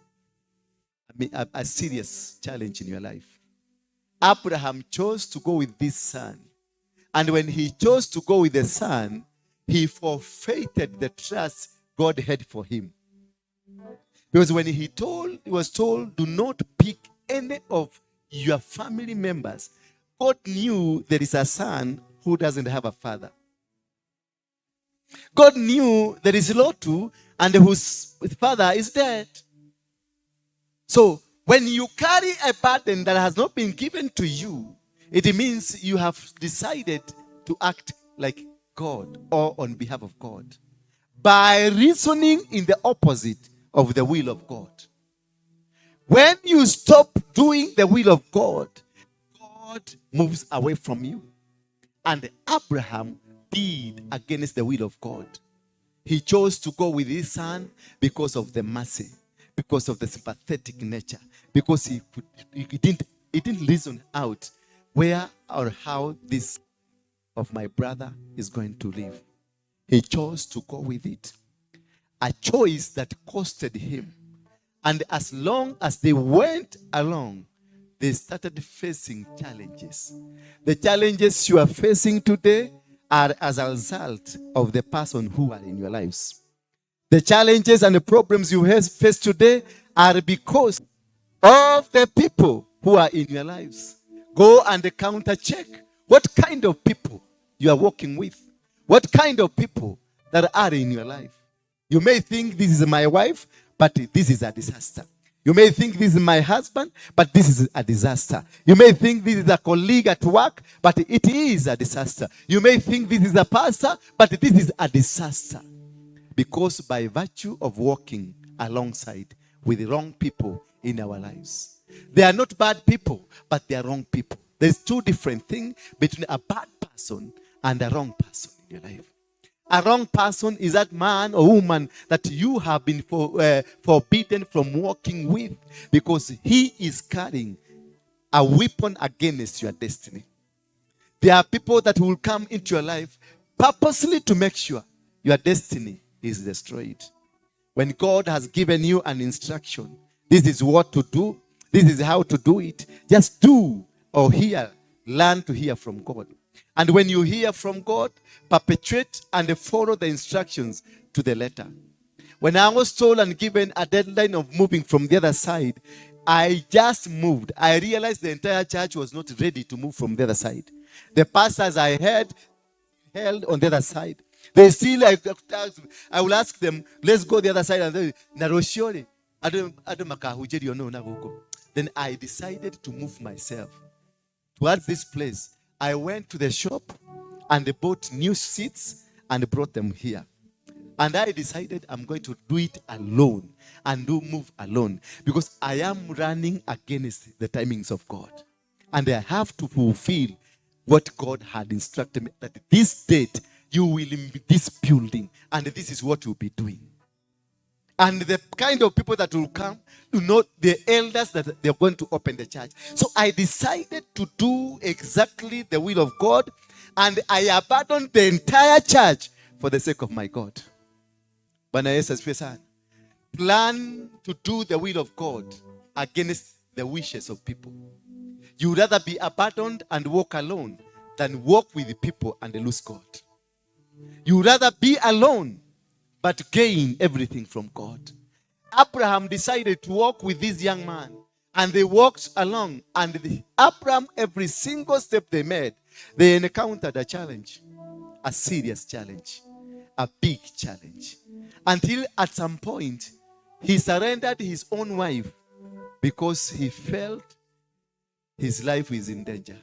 a serious challenge in your life. Abraham chose to go with this son. And when he chose to go with the son, he forfeited the trust God had for him. Because when he was told, do not pick any of your family members, God knew there is a son who doesn't have a father. God knew there is Lotu and whose father is dead. So, when you carry a burden that has not been given to you, it means you have decided to act like God or on behalf of God by reasoning in the opposite of the will of God. When you stop doing the will of God, God moves away from you. And Abraham did against the will of God. He chose to go with his son because of the mercy, because of the sympathetic nature, because he didn't reason out where or how this of my brother is going to live. He chose to go with it. A choice that costed him. And as long as they went along, they started facing challenges. The challenges you are facing today are as a result of the person who are in your lives. The challenges and the problems you face today are because of the people who are in your lives. Go and counter check what kind of people you are working with. What kind of people that are in your life. You may think this is my wife, but this is a disaster. You may think this is my husband, but this is a disaster. You may think this is a colleague at work, but it is a disaster. You may think this is a pastor, but this is a disaster. Because by virtue of walking alongside with the wrong people in our lives. They are not bad people, but they are wrong people. There's two different things between a bad person and a wrong person in your life. A wrong person is that man or woman that you have been forbidden from walking with because he is carrying a weapon against your destiny. There are people that will come into your life purposely to make sure your destiny is destroyed. When God has given you an instruction, this is what to do, this is how to do it, just do or hear, learn to hear from God. And when you hear from God, perpetuate and follow the instructions to the letter. When I was told and given a deadline of moving from the other side, I just moved. I realized the entire church was not ready to move from the other side. The pastors I had held on the other side. They still, I will ask them, let's go the other side. And they, then I decided to move myself towards this place. I went to the shop and bought new seats and brought them here. And I decided I'm going to do it alone and move alone because I am running against the timings of God. And I have to fulfill what God had instructed me that this date you will be this building and this is what you'll be doing. And the kind of people that will come, the elders that they're going to open the church. So I decided to do exactly the will of God, and I abandoned the entire church for the sake of my God. Plan to do the will of God against the wishes of people. You would rather be abandoned and walk alone than walk with the people and lose God. You would rather be alone but gain everything from God. Abraham decided to walk with this young man, and they walked along, and Abraham, every single step they made, they encountered a challenge, a serious challenge, a big challenge, until at some point he surrendered his own wife because he felt his life is in danger.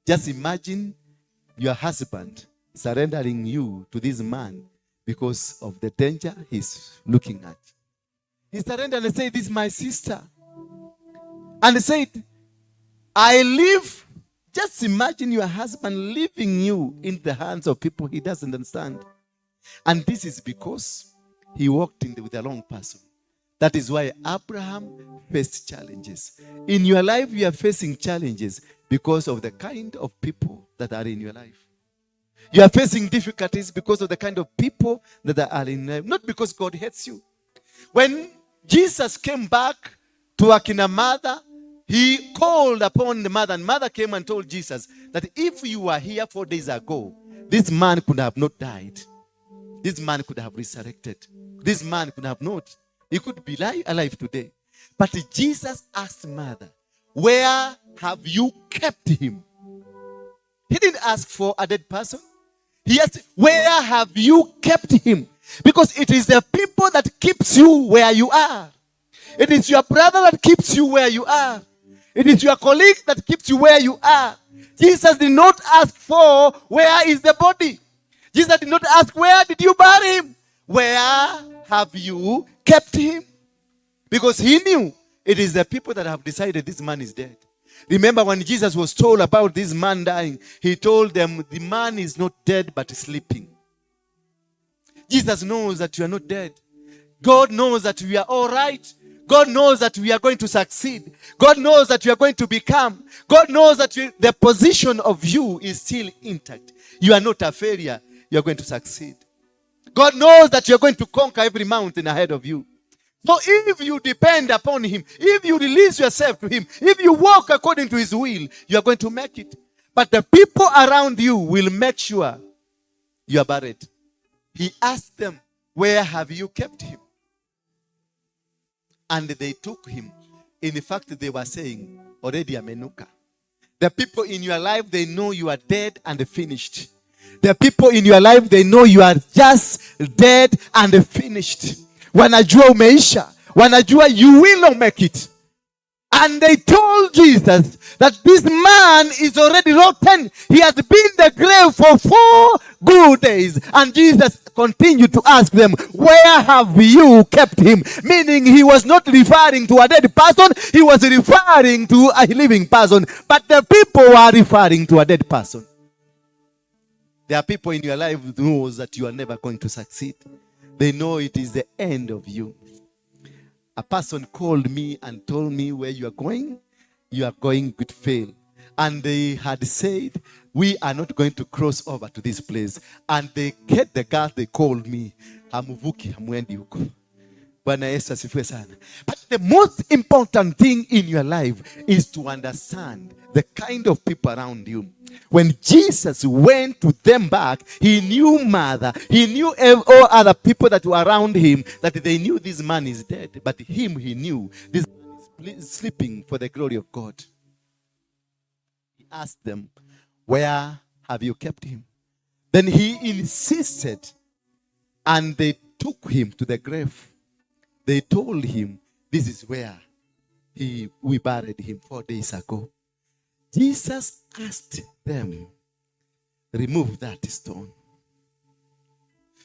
Just imagine your husband surrendering you to this man because of the danger he's looking at. He surrendered and said, this is my sister. And he said, I live. Just imagine your husband leaving you in the hands of people he doesn't understand. And this is because he walked with the wrong person. That is why Abraham faced challenges. In your life, you are facing challenges because of the kind of people that are in your life. You are facing difficulties because of the kind of people that are in life, not because God hates you. When Jesus came back to Akina mother, he called upon the mother, and mother came and told Jesus that if you were here 4 days ago, this man could have not died. This man could have resurrected. This man could have not. He could be alive today. But Jesus asked mother, where have you kept him? He didn't ask for a dead person. He asked, where have you kept him? Because it is the people that keeps you where you are. It is your brother that keeps you where you are. It is your colleague that keeps you where you are. Jesus did not ask for, where is the body? Jesus did not ask, where did you bury him? Where have you kept him? Because he knew it is the people that have decided this man is dead. Remember when Jesus was told about this man dying, he told them the man is not dead but sleeping. Jesus knows that you are not dead. God knows that we are all right. God knows that we are going to succeed. God knows that we are going to become. God knows that the position of you is still intact. You are not a failure. You are going to succeed. God knows that you are going to conquer every mountain ahead of you. So if you depend upon him, if you release yourself to him, if you walk according to his will, you are going to make it. But the people around you will make sure you are buried. He asked them, where have you kept him? And they took him. In fact, they were saying, already amenuka. The people in your life, they know you are dead and finished. The people in your life, they know you are just dead and finished. Wanajua umeisha. Wanajua you will not make it. And they told Jesus that this man is already rotten. He has been in the grave for 4 good days. And Jesus continued to ask them, where have you kept him? Meaning he was not referring to a dead person. He was referring to a living person. But the people were referring to a dead person. There are people in your life who knows that you are never going to succeed. They know it is the end of you. A person called me and told me, where you are going to fail. And they had said, we are not going to cross over to this place. And they get the guys, they called me, hamuvuki, hamwendi huko. Bwana Yesu asifiwe sana. But the most important thing in your life is to understand the kind of people around you. When Jesus went to them back, he knew mother, he knew all other people that were around him, that they knew this man is dead. But him, he knew this man is sleeping for the glory of God. He asked them, where have you kept him? Then he insisted, and they took him to the grave. They told him, this is where we buried him 4 days ago. Jesus asked them, remove that stone.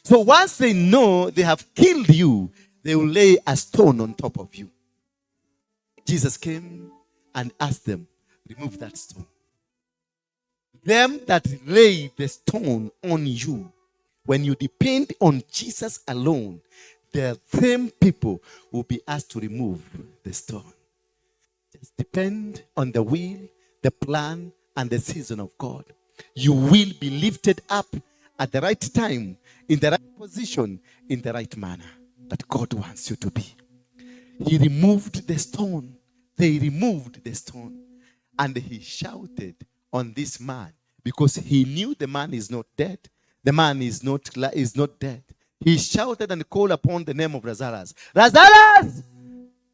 So once they know they have killed you, they will lay a stone on top of you. Jesus came and asked them, remove that stone. Them that lay the stone on you, when you depend on Jesus alone, the same people will be asked to remove the stone. Just depend on the will, the plan, and the season of God. You will be lifted up at the right time, in the right position, in the right manner that God wants you to be. He removed the stone. They removed the stone. And he shouted on this man, because he knew the man is not dead. The man is not dead. He shouted and called upon the name of Lazarus. Lazarus!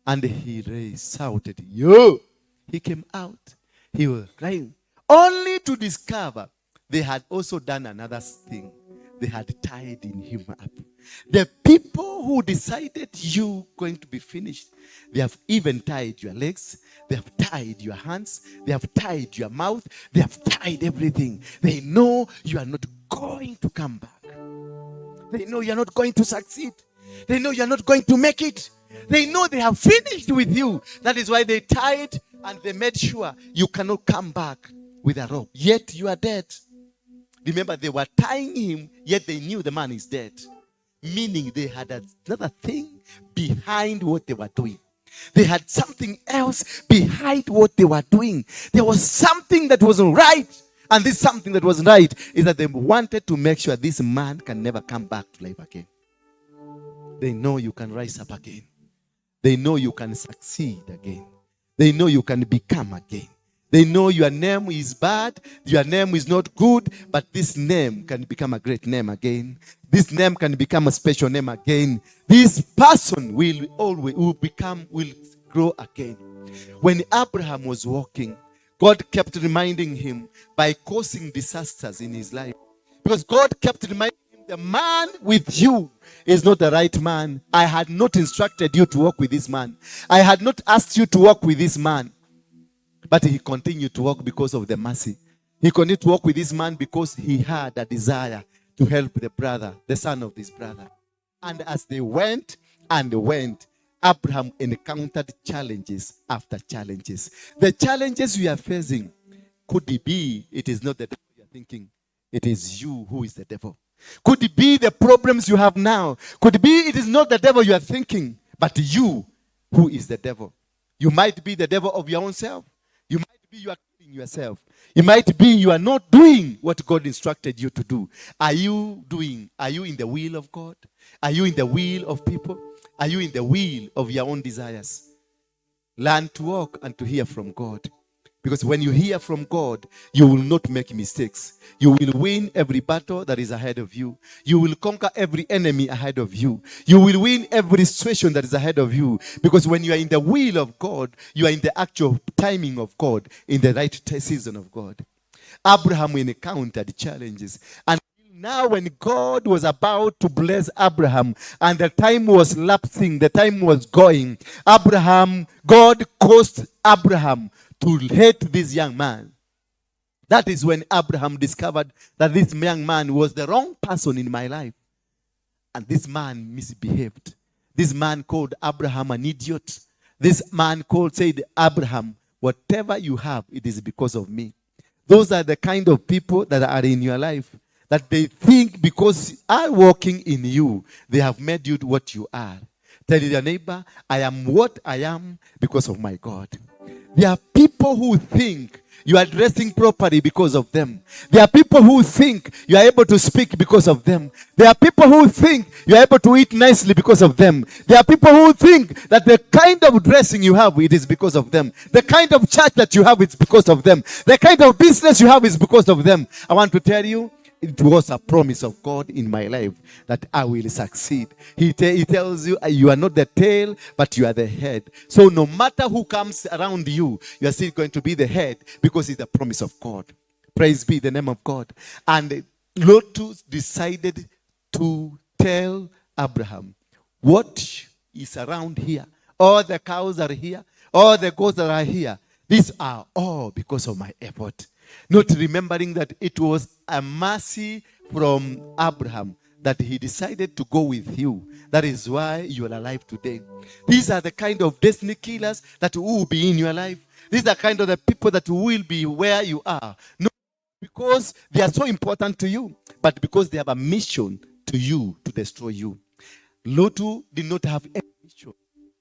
And he shouted, yo! He came out. He was crying. Only to discover they had also done another thing. They had tied him up. The people who decided you going to be finished, they have even tied your legs. They have tied your hands. They have tied your mouth. They have tied everything. They know you are not going to come back. They know you're not going to succeed. They know you're not going to make it. They know they have finished with you. That is why they tied and they made sure you cannot come back with a rope. Yet you are dead. Remember, they were tying him, yet they knew the man is dead. Meaning they had another thing behind what they were doing. They had something else behind what they were doing. There was something that wasn't right. And this something that was right is that they wanted to make sure this man can never come back to life again. They know you can rise up again. They know you can succeed again. They know you can become again. They know your name is bad, your name is not good, but this name can become a great name again. This name can become a special name again. This person will grow again. When Abraham was walking, God kept reminding him by causing disasters in his life. Because God kept reminding him, the man with you is not the right man. I had not instructed you to walk with this man. I had not asked you to walk with this man. But he continued to walk because of the mercy. He continued to walk with this man because he had a desire to help the brother, the son of this brother. And as they went and went, Abraham encountered challenges after challenges. The challenges we are facing, could it be it is not the devil you are thinking? It is you who is the devil. Could it be the problems you have now? Could it be it is not the devil you are thinking, but you who is the devil? You might be the devil of your own self. You might be you are killing yourself. It might be you are not doing what God instructed you to do. Are you in the will of God? Are you in the will of people? Are you in the will of your own desires? Learn to walk and to hear from God. Because when you hear from God, you will not make mistakes. You will win every battle that is ahead of you. You will conquer every enemy ahead of you. You will win every situation that is ahead of you. Because when you are in the will of God, you are in the actual timing of God, in the right season of God. Abraham encountered challenges. And Now when God was about to bless Abraham and the time was lapsing, the time was going, God caused Abraham to hate this young man. That is when Abraham discovered that this young man was the wrong person in my life. And this man misbehaved. This man called Abraham an idiot. This man said, Abraham, whatever you have, it is because of me. Those are the kind of people that are in your life, that they think because are walking in you, they have made you what you are. Tell your neighbor, I am what I am because of my God. There are people who think you are dressing properly because of them. There are people who think you are able to speak because of them. There are people who think you are able to eat nicely because of them. There are people who think that the kind of dressing you have, it is because of them. The kind of church that you have, it's because of them. The kind of business you have is because of them. I want to tell you, it was a promise of God in my life that I will succeed. He tells you, you are not the tail, but you are the head. So no matter who comes around you, you are still going to be the head because it's a promise of God. Praise be the name of God. And Lot decided to tell Abraham, what is around here? All the cows are here. All the goats that are here. These are all because of my effort. Not remembering that it was a mercy from Abraham that he decided to go with you. That is why you are alive today. These are the kind of destiny killers that will be in your life. These are kind of the people that will be where you are. Not because they are so important to you, but because they have a mission to you to destroy you. Lot did not have any mission.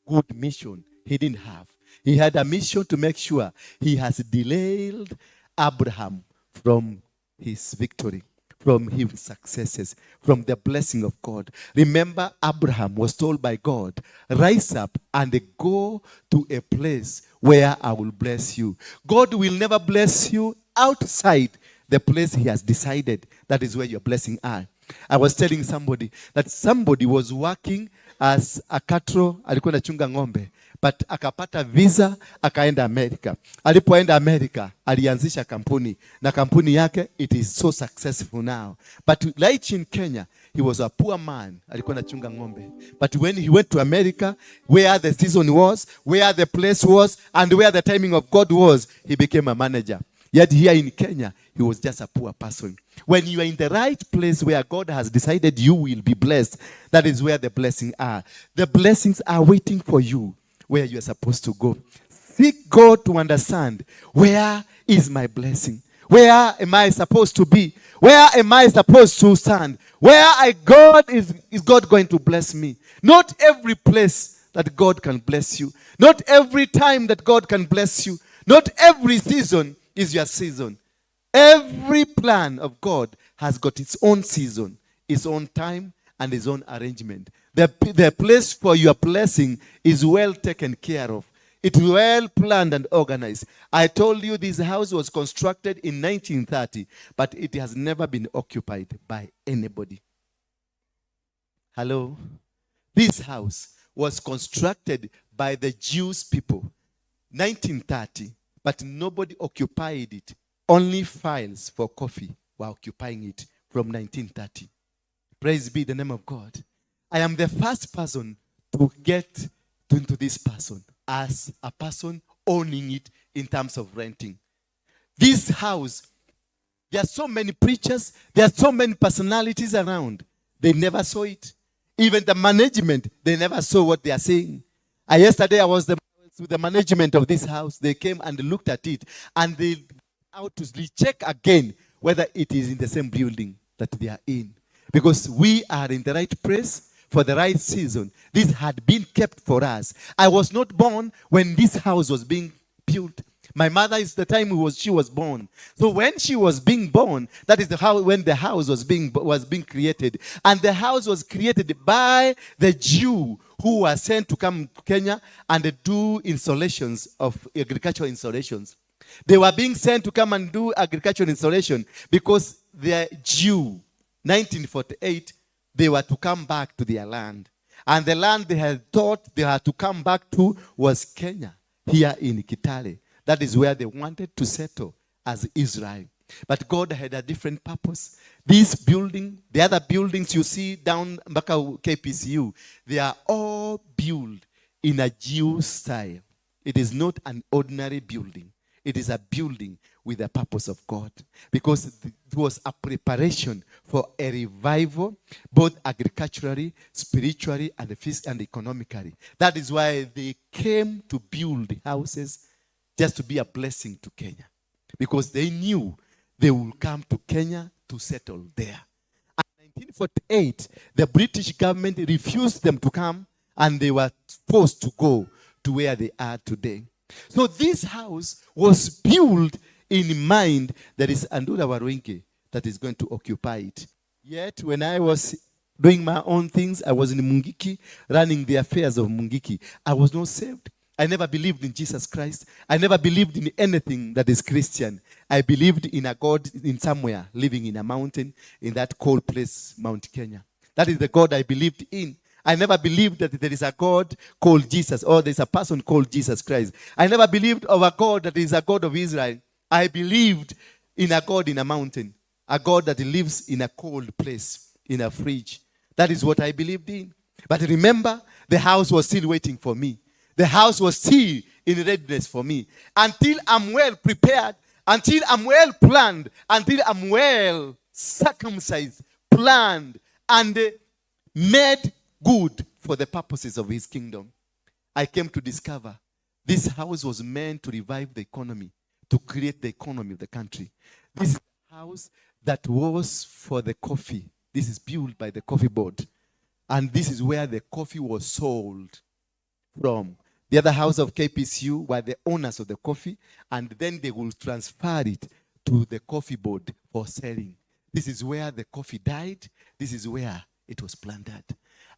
Good mission he didn't have. He had a mission to make sure he has delayed Abraham from his victory, from his successes, from the blessing of God. Remember, Abraham was told by God, rise up and go to a place where I will bless you. God will never bless you outside the place he has decided. That is where your blessing are. I was telling somebody that somebody was working as a cattle, alikuwa anachunga ng'ombe, but akapata visa akaenda America. Alipoenda America, alianzisha kampuni na kampuni yake, it is so successful now. But like in Kenya, he was a poor man, alikuwa anachunga ng'ombe. But when he went to America, where the season was, where the place was, and where the timing of God was, he became a manager. Yet here in Kenya, he was just a poor person. When you are in the right place where God has decided you will be blessed, that is where the blessings are. The blessings are waiting for you where you are supposed to go. Seek God to understand, where is my blessing? Where am I supposed to be? Where am I supposed to stand? Is God going to bless me? Not every place that God can bless you. Not every time that God can bless you. Not every season is your season. Every plan of God has got its own season, its own time, and its own arrangement. The place for your blessing is well taken care of. It's well planned and organized. I told you this house was constructed in 1930, but it has never been occupied by anybody. Hello? This house was constructed by the Jewish people, 1930, but nobody occupied it. Only files for coffee were occupying it from 1930. Praise be the name of God. I am the first person to get into this person as a person owning it in terms of renting. This house, there are so many preachers, there are so many personalities around. They never saw it. Even the management, they never saw what they are saying. Yesterday I was with the management of this house. They came and looked at it and they out to check again whether it is in the same building that they are in. Because we are in the right place for the right season. This had been kept for us. I was not born when this house was being built. My mother is the time she was born. So when she was being born, that is when the house was being created. And the house was created by the Jew who was sent to come to Kenya and do installations of agricultural installations. They were being sent to come and do agricultural installation because the Jew, 1948, they were to come back to their land. And the land they had thought they had to come back to was Kenya, here in Kitale. That is where they wanted to settle as Israel. But God had a different purpose. This building, the other buildings you see down Mbaka KPCU, they are all built in a Jew style. It is not an ordinary building. It is a building with the purpose of God. Because it was a preparation for a revival, both agriculturally, spiritually, and economically. That is why they came to build houses just to be a blessing to Kenya. Because they knew they would come to Kenya to settle there. And in 1948, the British government refused them to come, and they were forced to go to where they are today. So this house was built in mind that is Ndura Waruinge that is going to occupy it. Yet when I was doing my own things, I was in Mungiki, running the affairs of Mungiki. I was not saved. I never believed in Jesus Christ. I never believed in anything that is Christian. I believed in a God in somewhere, living in a mountain, in that cold place, Mount Kenya. That is the God I believed in. I never believed that there is a God called Jesus, or there is a person called Jesus Christ. I never believed of a God that is a God of Israel. I believed in a God in a mountain, a God that lives in a cold place, in a fridge. That is what I believed in. But remember, the house was still waiting for me. The house was still in readiness for me. Until I'm well prepared, until I'm well planned, until I'm well circumcised, planned, and made good for the purposes of his kingdom. I came to discover this house was meant to revive the economy, to create the economy of the country. This is a house that was for the coffee. This is built by the coffee board. And this is where the coffee was sold from. The other house of KPCU were the owners of the coffee, and then they will transfer it to the coffee board for selling. This is where the coffee died. This is where it was planted.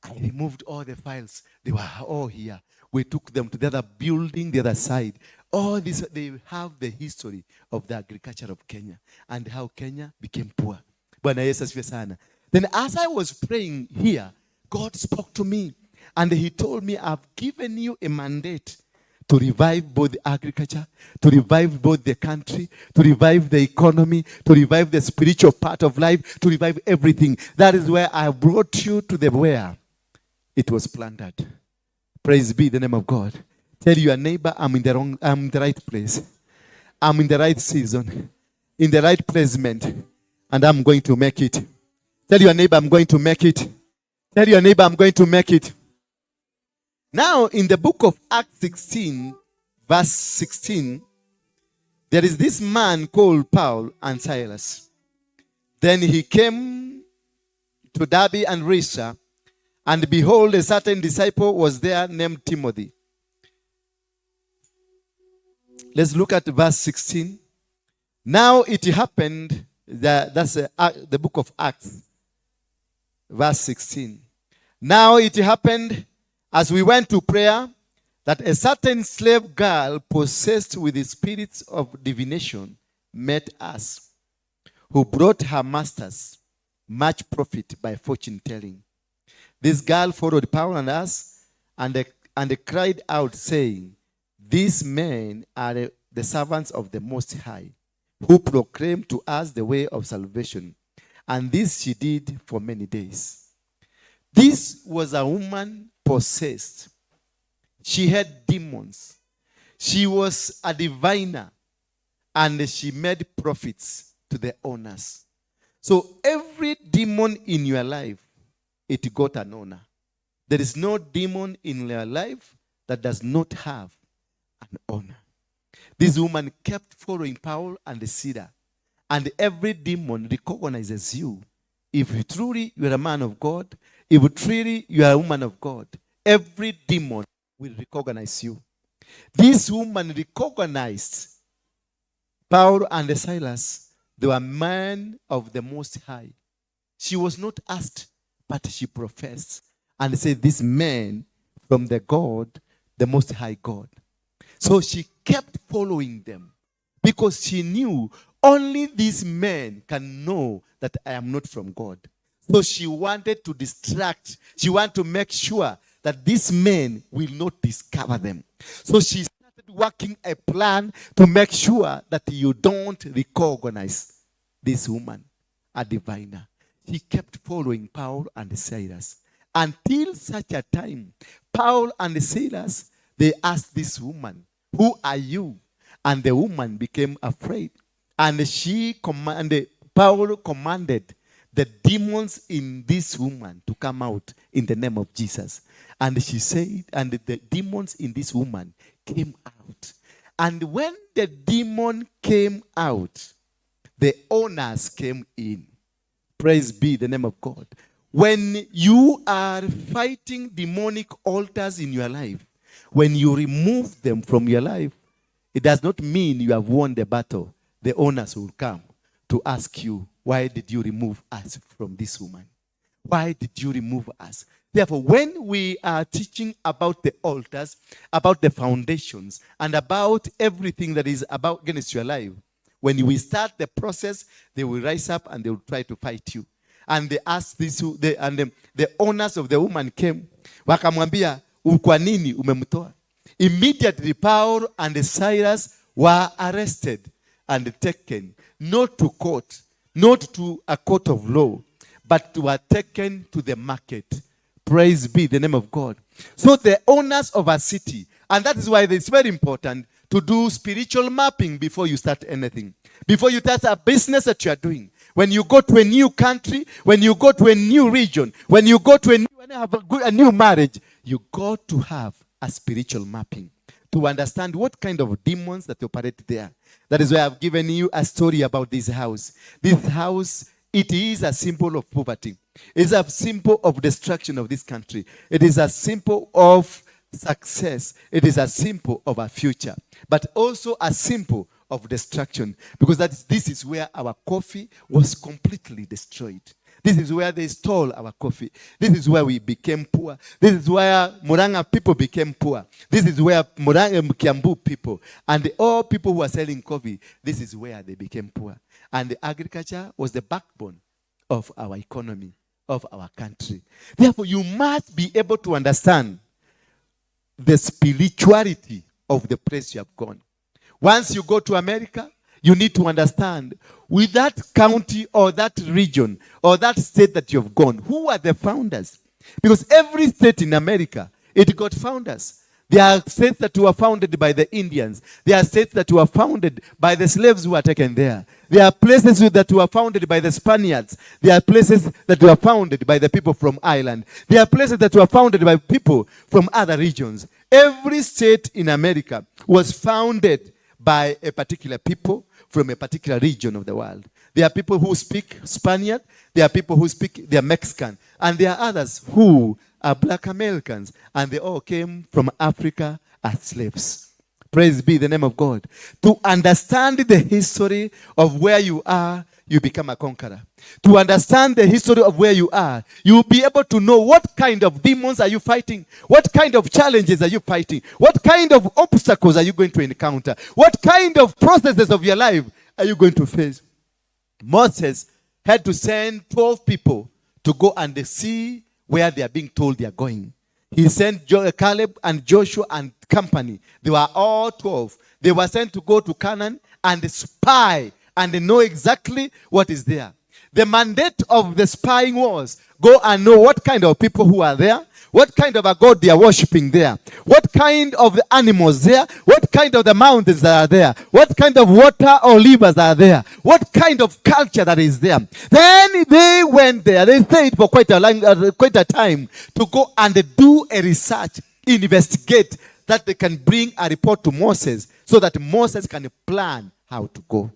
I removed all the files. They were all here. We took them to the other building, the other side. All this, they have the history of the agriculture of Kenya and how Kenya became poor. Bwana Yesu asifiwe sana. Then as I was praying here, God spoke to me. And he told me, I've given you a mandate to revive both the agriculture, to revive both the country, to revive the economy, to revive the spiritual part of life, to revive everything. That is where I brought you to the where it was planted. Praise be the name of God. Tell your neighbor, I'm in the right place. I'm in the right season, in the right placement, and I'm going to make it. Tell your neighbor, I'm going to make it. Tell your neighbor, I'm going to make it. Now, in the book of Acts 16, verse 16, there is this man called Paul and Silas. Then he came to Derbe and Lystra, and behold, a certain disciple was there named Timothy. Let's look at verse 16. Now it happened, that's the book of Acts, verse 16. Now it happened, as we went to prayer, that a certain slave girl possessed with the spirits of divination met us, who brought her masters much profit by fortune telling. This girl followed Paul and us, and they cried out, saying, these men are the servants of the Most High, who proclaim to us the way of salvation. And this she did for many days. This was a woman possessed. She had demons. She was a diviner, and she made profits to the owners. So every demon in your life, it got an owner. There is no demon in your life that does not have an owner. This woman kept following Paul and the Silas, and every demon recognizes you. If truly you are a man of God, if truly you are a woman of God, every demon will recognize you. This woman recognized Paul and the Silas. They were men of the Most High. She was not asked, but she professed and said, this man from the God, the Most High God. So she kept following them because she knew only these men can know that I am not from God. So she wanted to distract. She wanted to make sure that these men will not discover them. So she started working a plan to make sure that you don't recognize this woman, a diviner. She kept following Paul and Silas until such a time. Paul and Silas, they asked this woman, "Who are you?" And the woman became afraid. And Paul commanded the demons in this woman to come out in the name of Jesus. And she said, and the demons in this woman came out. And when the demon came out, the owners came in. Praise be the name of God. When you are fighting demonic altars in your life, when you remove them from your life, it does not mean you have won the battle. The owners will come to ask you, why did you remove us from this woman? Why did you remove us? Therefore, when we are teaching about the altars, about the foundations, and about everything that is about against your life, when we start the process, they will rise up and they will try to fight you. And they asked this, the owners of the woman came. Wakamwambia, kwa nini umemtoa? Immediately Paul and Silas were arrested and taken, not to court, not to a court of law, but were taken to the market. Praise be the name of God. So the owners of a city, and that is why it's very important to do spiritual mapping before you start anything. Before you start a business that you are doing. When you go to a new country, when you go to a new region, when you go to a new marriage, you got to have a spiritual mapping to understand what kind of demons that operate there. That is why I've given you a story about this house. This house, it is a symbol of poverty. It's a symbol of destruction of this country. It is a symbol of success. It is a symbol of a future, but also a symbol of destruction, because this is where our coffee was completely destroyed. This is where they stole our coffee. This is where we became poor. This is where Muranga people became poor. This is where Kiambu people and all people who are selling coffee, this is where they became poor. And the agriculture was the backbone of our economy, of our country. Therefore, you must be able to understand the spirituality of the place you have gone. Once you go to America, you need to understand with that county or that region or that state that you have gone, who are the founders? Because every state in America, it got founders. There are states that were founded by the Indians. There are states that were founded by the slaves who were taken there. There are places that were founded by the Spaniards. There are places that were founded by the people from Ireland. There are places that were founded by people from other regions. Every state in America was founded by a particular people from a particular region of the world. There are people who speak Spaniard. There are people who speak, they are Mexican. And there are others who are Black Americans. And they all came from Africa as slaves. Praise be the name of God. To understand the history of where you are, you become a conqueror. To understand the history of where you are, you will be able to know what kind of demons are you fighting, what kind of challenges are you fighting, what kind of obstacles are you going to encounter, what kind of processes of your life are you going to face. Moses had to send 12 people to go and see where they are being told they are going. He sent Caleb and Joshua and company. They were all 12. They were sent to go to Canaan and spy and know exactly what is there. The mandate of the spying was go and know what kind of people who are there, what kind of a God they are worshiping there, what kind of the animals there, what kind of the mountains that are there, what kind of water or rivers are there, what kind of culture that is there. Then they went there. They stayed for quite a time to go and do a research, investigate, that they can bring a report to Moses so that Moses can plan how to go.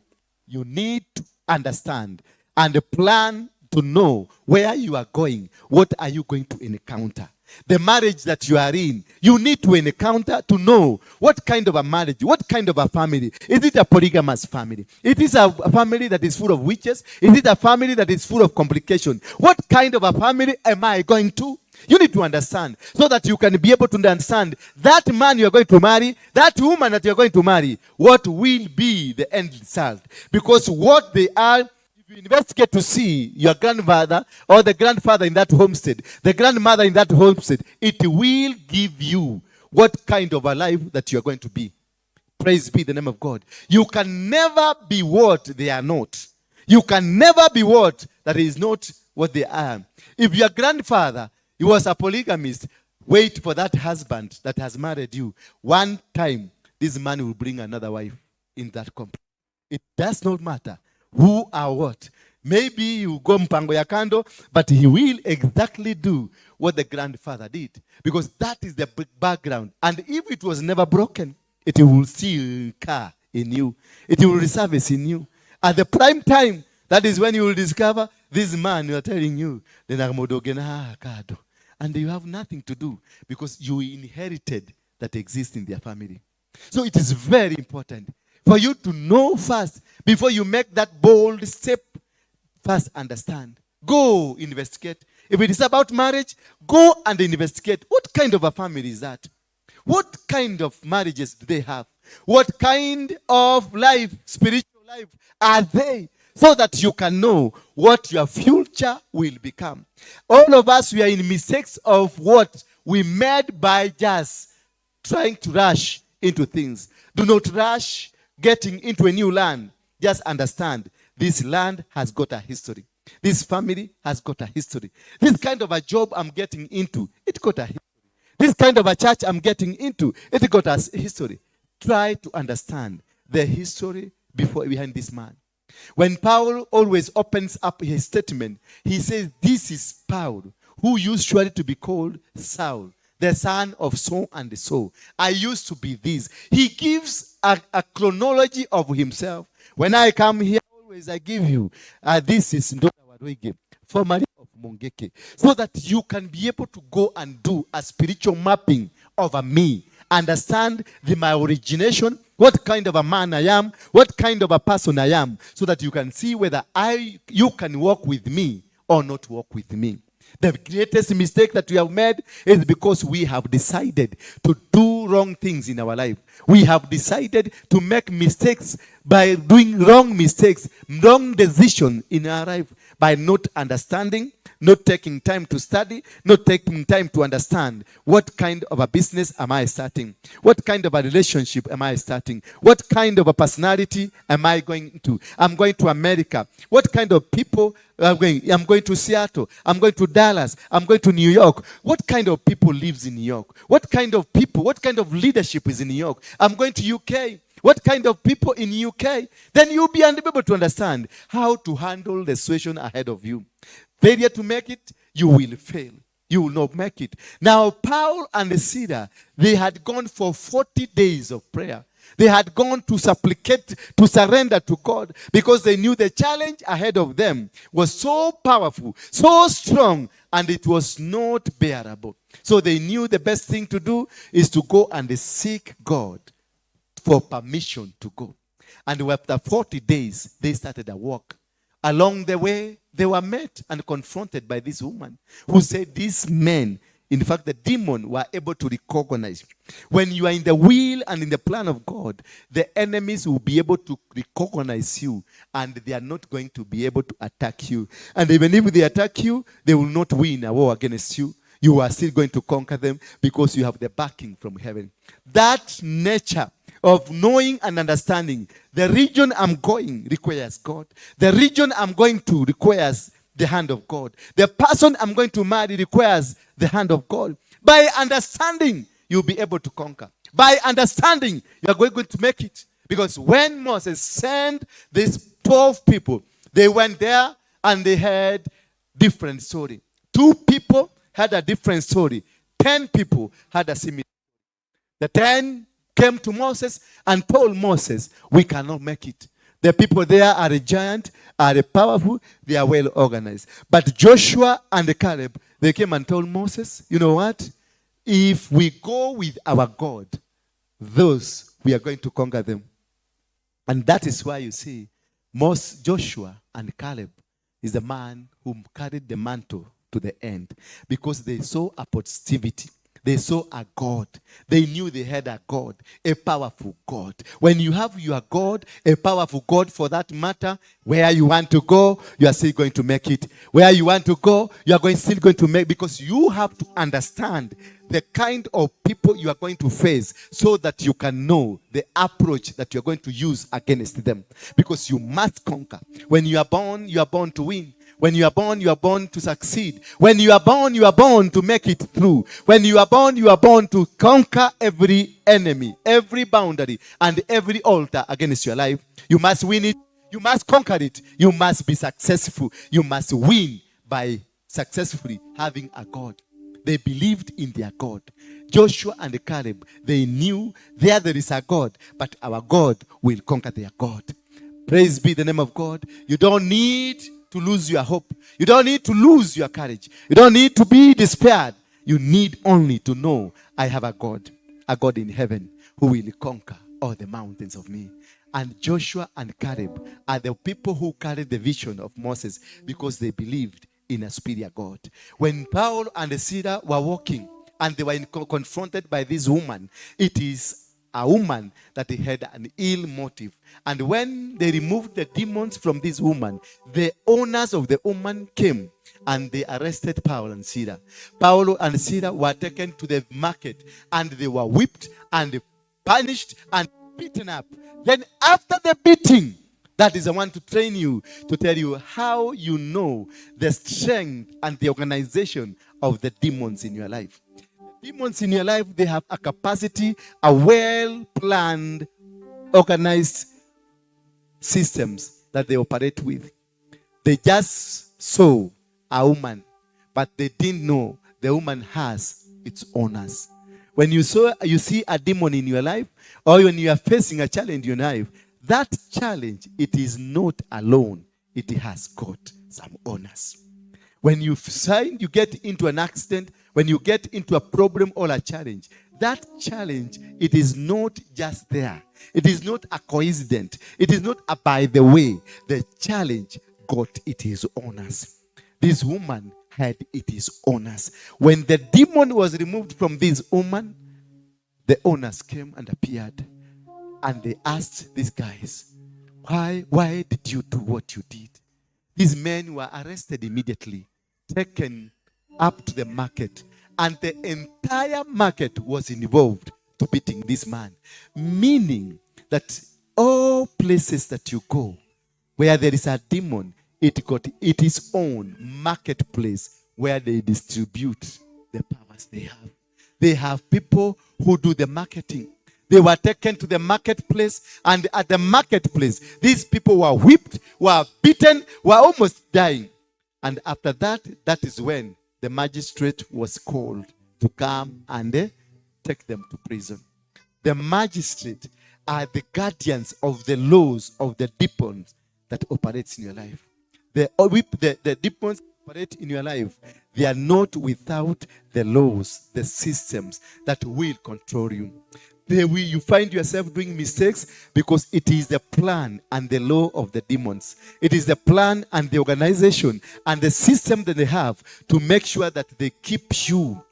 You need to understand and plan to know where you are going. What are you going to encounter? The marriage that you are in, you need to encounter to know what kind of a marriage, what kind of a family. Is it a polygamous family? It is a family that is full of witches? Is it a family that is full of complication? What kind of a family am I going to? You need to understand so that you can be able to understand that man you are going to marry, that woman that you are going to marry, what will be the end result. Because what they are, if you investigate to see your grandfather or the grandfather in that homestead, the grandmother in that homestead, it will give you what kind of a life that you are going to be. Praise be the name of God. You can never be what they are not. You can never be what that is not what they are. If your grandfather, he was a polygamist, wait for that husband that has married you. One time, this man will bring another wife in that company. It does not matter who or what. Maybe you go mpango ya kando, but he will exactly do what the grandfather did. Because that is the background. And if it was never broken, it will still car in you. It will resurface in you. At the prime time, that is when you will discover this man you are telling you, and you have nothing to do because you inherited that exists in their family. So it is very important for you to know first, before you make that bold step, first understand. Go investigate. If it is about marriage, go and investigate. What kind of a family is that? What kind of marriages do they have? What kind of life, spiritual life, are they? So that you can know what your future will become. All of us, we are in mistakes of what we made by just trying to rush into things. Do not rush getting into a new land. Just understand, this land has got a history. This family has got a history. This kind of a job I'm getting into, it got a history. This kind of a church I'm getting into, it got a history. Try to understand the history behind this man. When Paul always opens up his statement, he says, this is Paul, who used surely to be called Saul, the son of so and so. I used to be this. He gives a chronology of himself. When I come here, always I give you, this is Ndura Waruinge, formerly of Mongeke, so that you can be able to go and do a spiritual mapping of me. Understand my origination, what kind of a man I am, what kind of a person I am, so that you can see whether you can walk with me or not walk with me. The greatest mistake that we have made is because we have decided to do wrong things in our life. We have decided to make mistakes by doing wrong mistakes, wrong decisions in our life, by not understanding, not taking time to study, not taking time to understand what kind of a business am I starting? What kind of a relationship am I starting? What kind of a personality am I going to? I'm going to America. What kind of people I'm going to Seattle. I'm going to Dallas. I'm going to New York. What kind of people lives in New York? What kind of people, what kind of leadership is in New York? I'm going to UK. What kind of people in UK? Then you'll be able to understand how to handle the situation ahead of you. Failure to make it, you will fail. You will not make it. Now, Paul and Silas, they had gone for 40 days of prayer. They had gone to supplicate, to surrender to God, because they knew the challenge ahead of them was so powerful, so strong, and it was not bearable. So they knew the best thing to do is to go and seek God for permission to go. And after 40 days, they started a walk. Along the way, they were met and confronted by this woman who said, these men, in fact, the demon were able to recognize. When you are in the will and in the plan of God, the enemies will be able to recognize you, and they are not going to be able to attack you. And even if they attack you, they will not win a war against you. You are still going to conquer them because you have the backing from heaven. That nature of knowing and understanding, the region I'm going requires God. The region I'm going to requires the hand of God. The person I'm going to marry requires the hand of God. By understanding, you'll be able to conquer. By understanding, you're going to make it. Because when Moses sent these 12 people, they went there and they had different story. 2 people had a different story. 10 people had a similar. The 10 came to Moses and told Moses, we cannot make it. The people there are a giant, are a powerful, they are well organized. But Joshua and Caleb, they came and told Moses, you know what? If we go with our God, those, we are going to conquer them. And that is why you see, Joshua and Caleb is the man who carried the mantle to the end, because they saw a positivity. They saw a God. They knew they had a God, a powerful God. When you have your God, a powerful God for that matter, where you want to go, you are still going to make it. Where you want to go, you are still going to make, because you have to understand the kind of people you are going to face so that you can know the approach that you are going to use against them. Because you must conquer. When you are born to win. When you are born to succeed. When you are born to make it through. When you are born to conquer every enemy, every boundary, and every altar against your life. You must win it. You must conquer it. You must be successful. You must win by successfully having a God. They believed in their God. Joshua and Caleb, they knew there is a God, but our God will conquer their God. Praise be the name of God. You don't need to lose your hope. You don't need to lose your courage. You don't need to be despaired. You need only to know I have a God in heaven who will conquer all the mountains of me. And Joshua and Caleb are the people who carried the vision of Moses because they believed in a superior God. When Paul and Silas were walking and they were confronted by this woman, it is a woman that had an ill motive. And when they removed the demons from this woman, the owners of the woman came and they arrested Paul and Silas. Paul and Silas were taken to the market and they were whipped and punished and beaten up. Then after the beating, that is, I want to train you to tell you how you know the strength and the organization of the demons in your life. Demons in your life, they have a capacity, a well-planned, organized systems that they operate with. They just saw a woman, but they didn't know the woman has its owners. When you see a demon in your life, or when you are facing a challenge in your life, that challenge, it is not alone. It has got some owners. When you get into an accident, when you get into a problem or a challenge, that challenge, it is not just there. It is not a coincidence. It is not a by the way. The challenge got its owners. This woman had its owners. When the demon was removed from this woman, the owners came and appeared. And they asked these guys, why did you do what you did? These men were arrested immediately, taken up to the market, and the entire market was involved to beating this man. Meaning that all places that you go, where there is a demon, it got its own marketplace where they distribute the powers they have. They have people who do the marketing. They were taken to the marketplace, and at the marketplace, these people were whipped, were beaten, were almost dying. And after that, that is when the magistrate was called to come and take them to prison. The magistrate are the guardians of the laws of the demons that operates in your life. The demons operate in your life. They are not without the laws, the systems that will control you. You find yourself doing mistakes because it is the plan and the law of the demons. It is the plan and the organization and the system that they have to make sure that they keep you.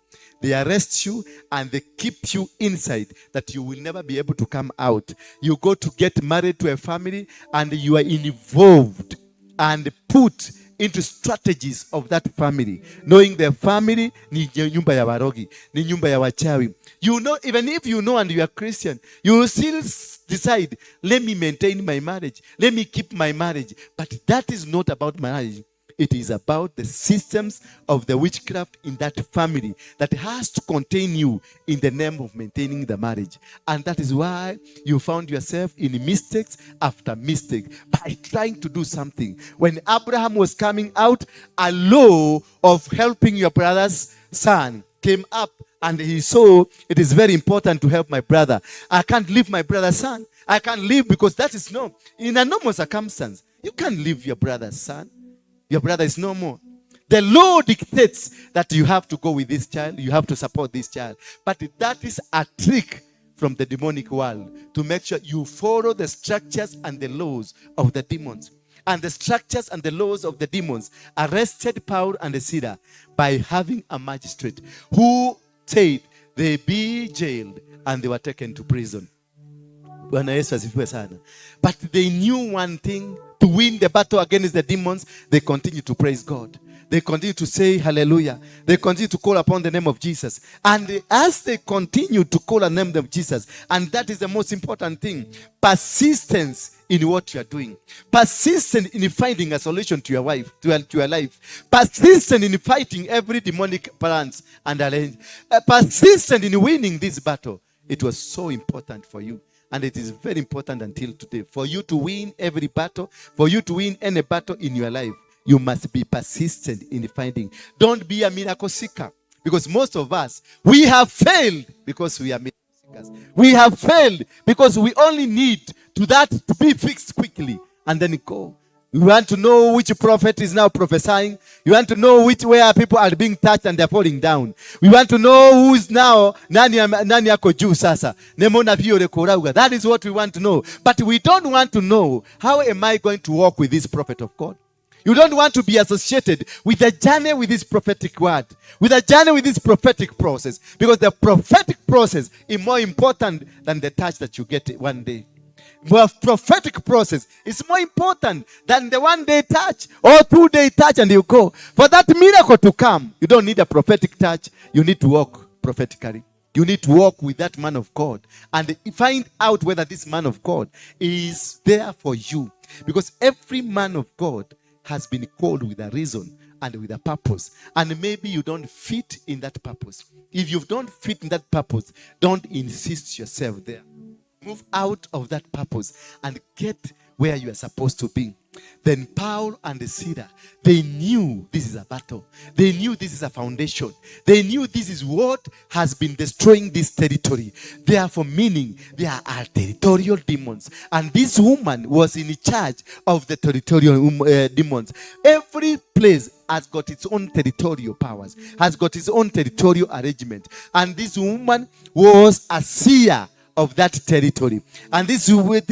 They arrest you and they keep you inside, that you will never be able to come out. You go to get married to a family and you are involved and put into strategies of that family, knowing the family ni nyumba ya warogi, ni nyumba ya wachawi. You know, even if you know and you are Christian, you will still decide, let me maintain my marriage, let me keep my marriage. But that is not about marriage. It is about the systems of the witchcraft in that family that has to contain you in the name of maintaining the marriage. And that is why you found yourself in mistakes after mistake by trying to do something. When Abraham was coming out, a law of helping your brother's son came up, and he saw it is very important to help my brother. I can't leave my brother's son. I can't leave because that is no. In a normal circumstance, you can't leave your brother's son. Your brother is no more. The law dictates that you have to go with this child. You have to support this child. But that is a trick from the demonic world to make sure you follow the structures and the laws of the demons. And the structures and the laws of the demons arrested Paul and Silas by having a magistrate who said they be jailed and they were taken to prison. Bwana Yesu asifiwe sana. But they knew one thing: to win the battle against the demons, they continue to praise God. They continue to say hallelujah. They continue to call upon the name of Jesus. And as they continue to call on the name of Jesus, and that is the most important thing, persistence in what you are doing. Persistent in finding a solution to your wife, to your life. Persistent in fighting every demonic plans and arrange. Persistent in winning this battle. It was so important for you. And it is very important until today. For you to win every battle, for you to win any battle in your life, you must be persistent in finding. Don't be a miracle seeker. Because most of us, we have failed because we are miracle seekers. We have failed because we only need that to be fixed quickly and then go. You want to know which prophet is now prophesying. You want to know where people are being touched and they're falling down. We want to know who is now nani yako juu sasa. That is what we want to know. But we don't want to know, how am I going to walk with this prophet of God? You don't want to be associated with the journey with this prophetic word, with the journey with this prophetic process, because the prophetic process is more important than the touch that you get one day. The prophetic process is more important than the 1 day touch or 2 day touch and you go. For that miracle to come, you don't need a prophetic touch. You need to walk prophetically. You need to walk with that man of God and find out whether this man of God is there for you. Because every man of God has been called with a reason and with a purpose. And maybe you don't fit in that purpose. If you don't fit in that purpose, don't insist yourself there. Move out of that purpose and get where you are supposed to be. Then Paul and Silas, they knew this is a battle. They knew this is a foundation. They knew this is what has been destroying this territory. Therefore, meaning there are territorial demons. And this woman was in charge of the territorial demons. Every place has got its own territorial powers, has got its own territorial arrangement. And this woman was a seer of that territory. And this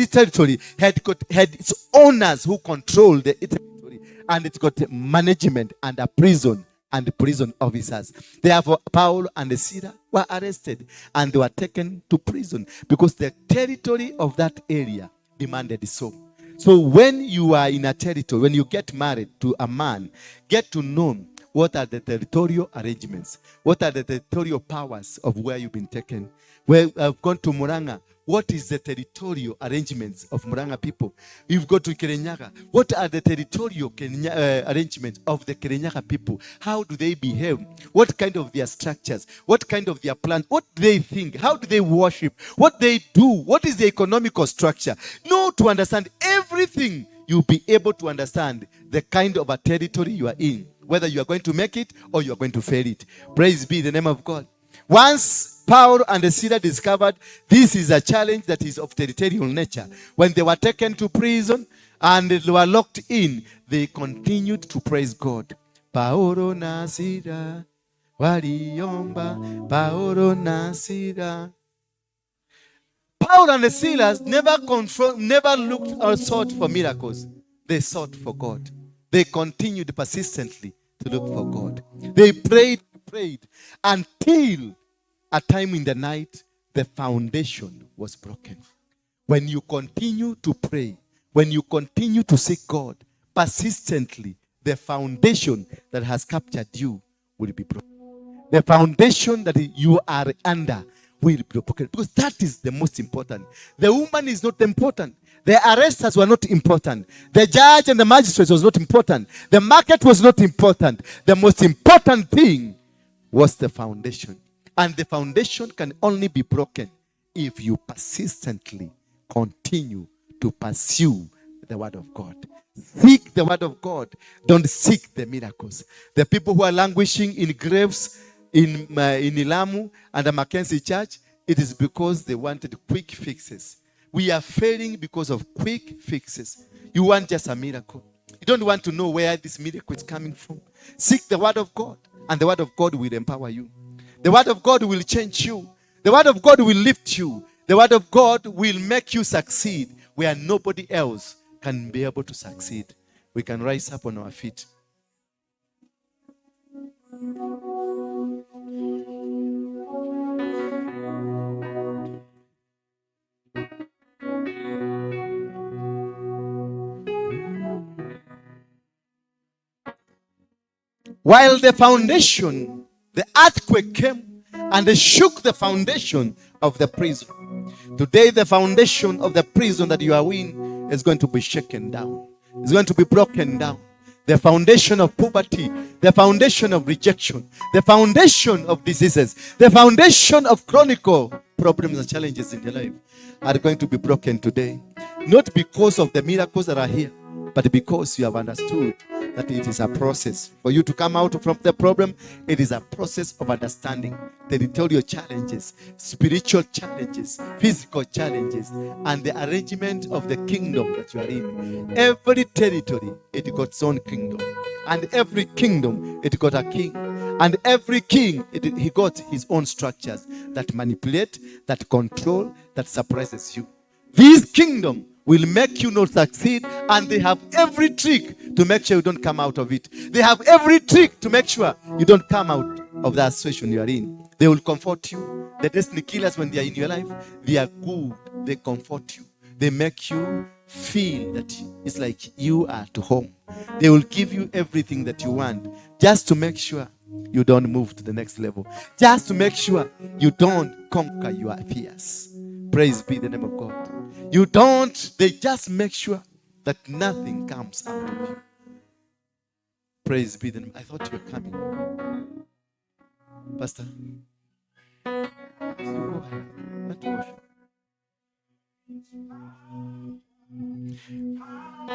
territory had its owners who control the territory. And it's got management and a prison and prison officers. Therefore, Paul and Silas were arrested and they were taken to prison because the territory of that area demanded so. So when you are in a territory, when you get married to a man, get to know what are the territorial arrangements, what are the territorial powers of where you've been taken. Well, I've gone to Muranga. What is the territorial arrangements of Muranga people? You've got to Kirinyaga. What are the territorial arrangements of the Kirinyaga people? How do they behave? What kind of their structures? What kind of their plans? What do they think? How do they worship? What they do? What is the economical structure? No, to understand everything, you'll be able to understand the kind of a territory you are in, whether you are going to make it or you are going to fail it. Praise be the name of God. Once Paul and Silas discovered this is a challenge that is of territorial nature, when they were taken to prison and they were locked in, they continued to praise God. Paulo na Silas waliomba, Paulo na Silas. Paul and Silas never looked or sought for miracles. They sought for God. They continued persistently to look for God. They prayed until a time in the night, the foundation was broken. When you continue to pray, when you continue to seek God persistently, the foundation that has captured you will be broken. The foundation that you are under will be broken, because that is the most important. The woman is not important. The arresters were not important. The judge and the magistrate was not important. The market was not important. The most important thing was the foundation. And the foundation can only be broken if you persistently continue to pursue the word of God. Seek the word of God. Don't seek the miracles. The people who are languishing in graves in Ilamu and the Mackenzie Church, it is because they wanted quick fixes. We are failing because of quick fixes. You want just a miracle. You don't want to know where this miracle is coming from. Seek the word of God, and the word of God will empower you. The word of God will change you. The word of God will lift you. The word of God will make you succeed where nobody else can be able to succeed. We can rise up on our feet. While the earthquake came and they shook the foundation of the prison. Today, the foundation of the prison that you are in is going to be shaken down. It's going to be broken down. The foundation of poverty, the foundation of rejection, the foundation of diseases, the foundation of chronic problems and challenges in your life are going to be broken today. Not because of the miracles that are here, but because you have understood that it is a process. For you to come out from the problem, it is a process of understanding territorial challenges, spiritual challenges, physical challenges, and the arrangement of the kingdom that you are in. Every territory, it got its own kingdom. And every kingdom, it got a king. And every king, he got his own structures that manipulate, that control, that suppresses you. This kingdom will make you not succeed, and they have every trick to make sure you don't come out of it. They have every trick to make sure you don't come out of that situation you are in. They will comfort you. The destiny killers, when they are in your life, they are good. They comfort you. They make you feel that it's like you are at home. They will give you everything that you want just to make sure you don't move to the next level. Just to make sure you don't conquer your fears. Praise be the name of God. They just make sure that nothing comes out of you. Praise be the name. I thought you were coming. Pastor.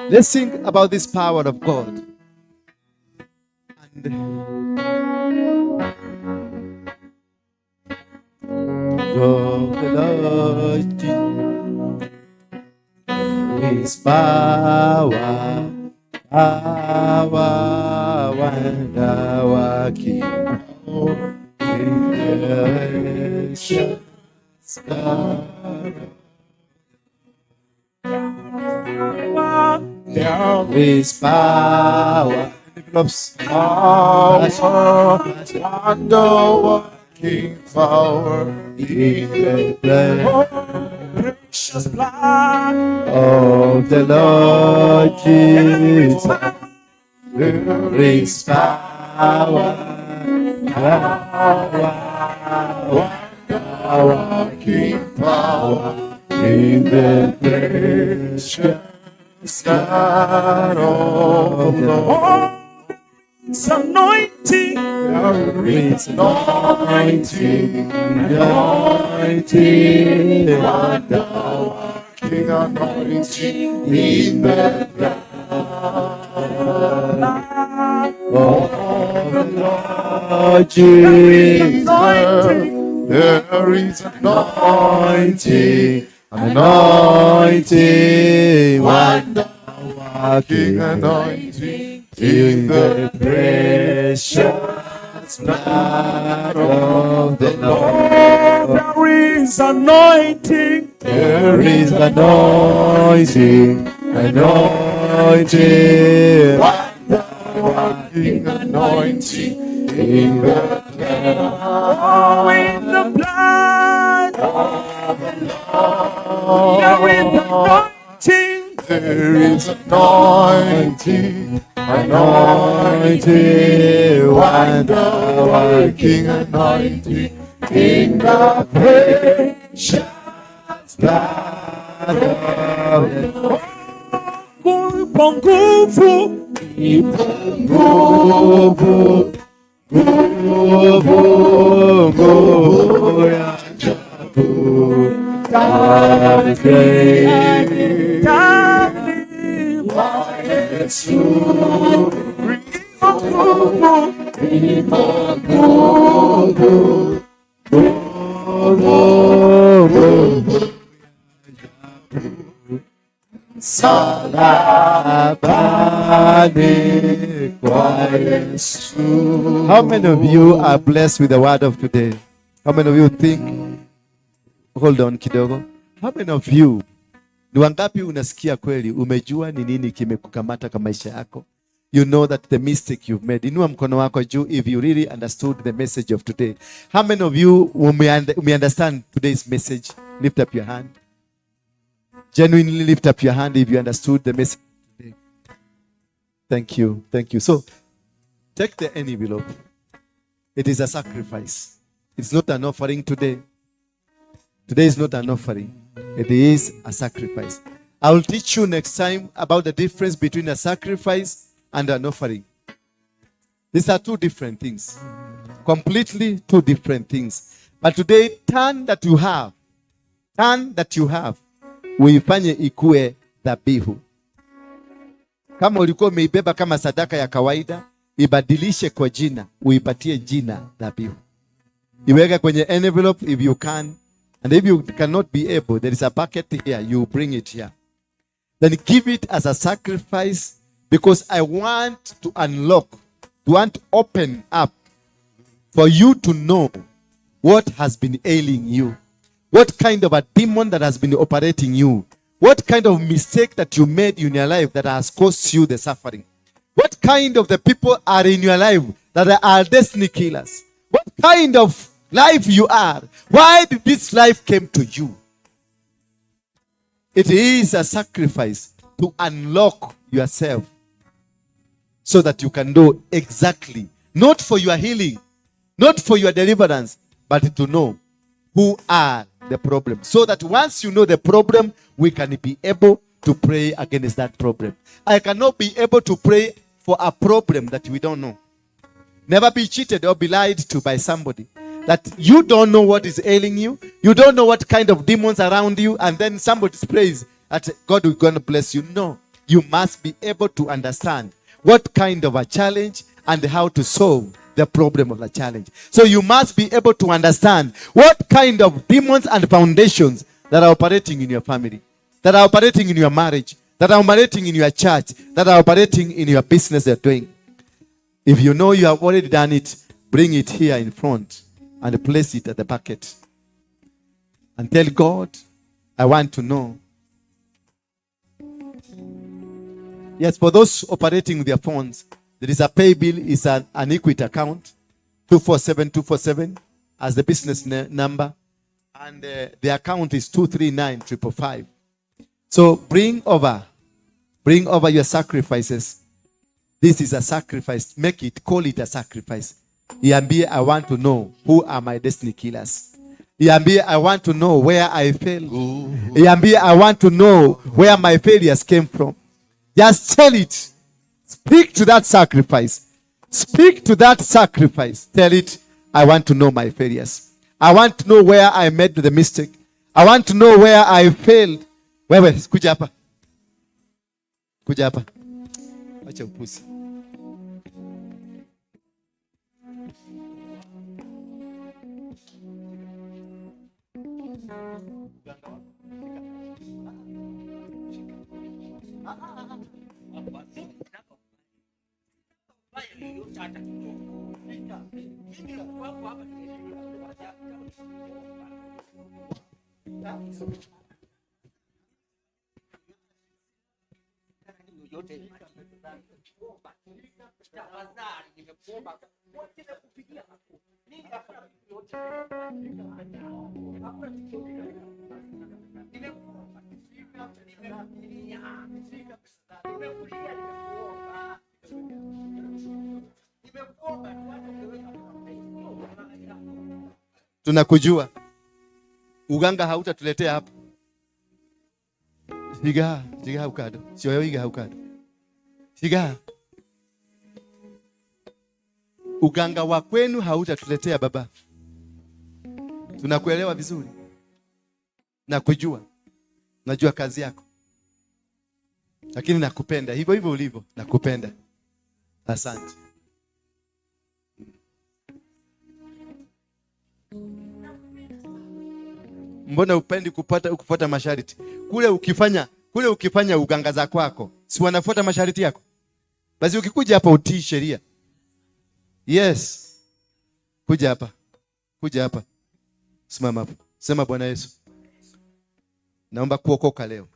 Let's sing about this power of God. His power, wonder working, there is power, wonder working power in the blood. Precious blood of the Lord Jesus. There is power, working power in the precious blood of the Lord. It's anointing. There is anointing, wonder working anointing in the blood of the Lord Jesus. There is anointing, wonder working anointing in the precious blood of the Lord. There is anointing. There is anointing, wonder working anointing in the blood. Oh, in the blood of the Lord. There is anointing. There is anointing, wonder working anointing in the precious blood of the Lord. How many of you are blessed with the word of today? How many of you think? Hold on kidogo. How many of you, ni wangapi unasikia kweli umejua ni nini kimekukamata kwa maisha yako? You know that the mistake you've made. Inua mkono wako juu if you really understood the message of today. How many of you may understand today's message? Lift up your hand. Genuinely lift up your hand if you understood the message today. Thank you. Thank you. So Take the envelope. It is a sacrifice. It's not an offering today. Today is not an offering. It is a sacrifice. I will teach you next time about the difference between a sacrifice and an offering. These are two different things. Completely two different things. But today, turn that you have, uifanye ikue dhabihu. Kama ulikuwa umeibeba kama sadaka ya kawaida, ibadilishe kwa jina, uipatie jina dhabihu. Iweke kwenye envelope if you can. And if you cannot be able, there is a bucket here, you bring it here. Then give it as a sacrifice, because I want to unlock, to open up for you to know what has been ailing you. What kind of a demon that has been operating you. What kind of mistake that you made in your life that has caused you the suffering. What kind of the people are in your life that are destiny killers. What kind of life you are. Why did this life came to you? It is a sacrifice to unlock yourself so that you can know exactly, not for your healing, not for your deliverance, but to know who are the problem. So that once you know the problem, we can be able to pray against that problem. I cannot be able to pray for a problem that we don't know. Never be cheated or be lied to by somebody. That you don't know what is ailing you. You don't know what kind of demons around you. And then somebody prays that God will going to bless you. No. You must be able to understand what kind of a challenge and how to solve the problem of the challenge. So you must be able to understand what kind of demons and foundations that are operating in your family, that are operating in your marriage, that are operating in your church, that are operating in your business you're doing. If you know you have already done it, bring it here in front and place it at the bucket. And tell God, I want to know. Yes, for those operating with their phones, there is a pay bill, is an Equity account, 247247 as the business number. And the account is 239555. So bring over your sacrifices. This is a sacrifice. Make it, call it a sacrifice. Iambie, I want to know who are my destiny killers. Iambie, I want to know where I failed. Iambie, I want to know where my failures came from. Just tell it. Speak to that sacrifice. Speak to that sacrifice. Tell it, I want to know my failures. I want to know where I made the mistake. I want to know where I failed. Wewe, kuja hapa. Kuja hapa. Acha upuzi. Tunakujua. Uganga hautatuletea hapa. Siga ukado. Sio iga ukado. Siga. Uganga wa kwenu hautatuletea baba. Tunakuelewa vizuri. Nakujua. Najua kazi yako. Lakini nakupenda. Hivyo hivyo ulivyo. Nakupenda. Asante. Mbona upendi kufuata masharti? Kule ukifanya uganga za kwako, si wanafuata masharti yako? Basi ukikuja hapa utii sheria. Yes. Kuja hapa. Simama hapo. Sema Bwana Yesu, naomba kuokoka leo.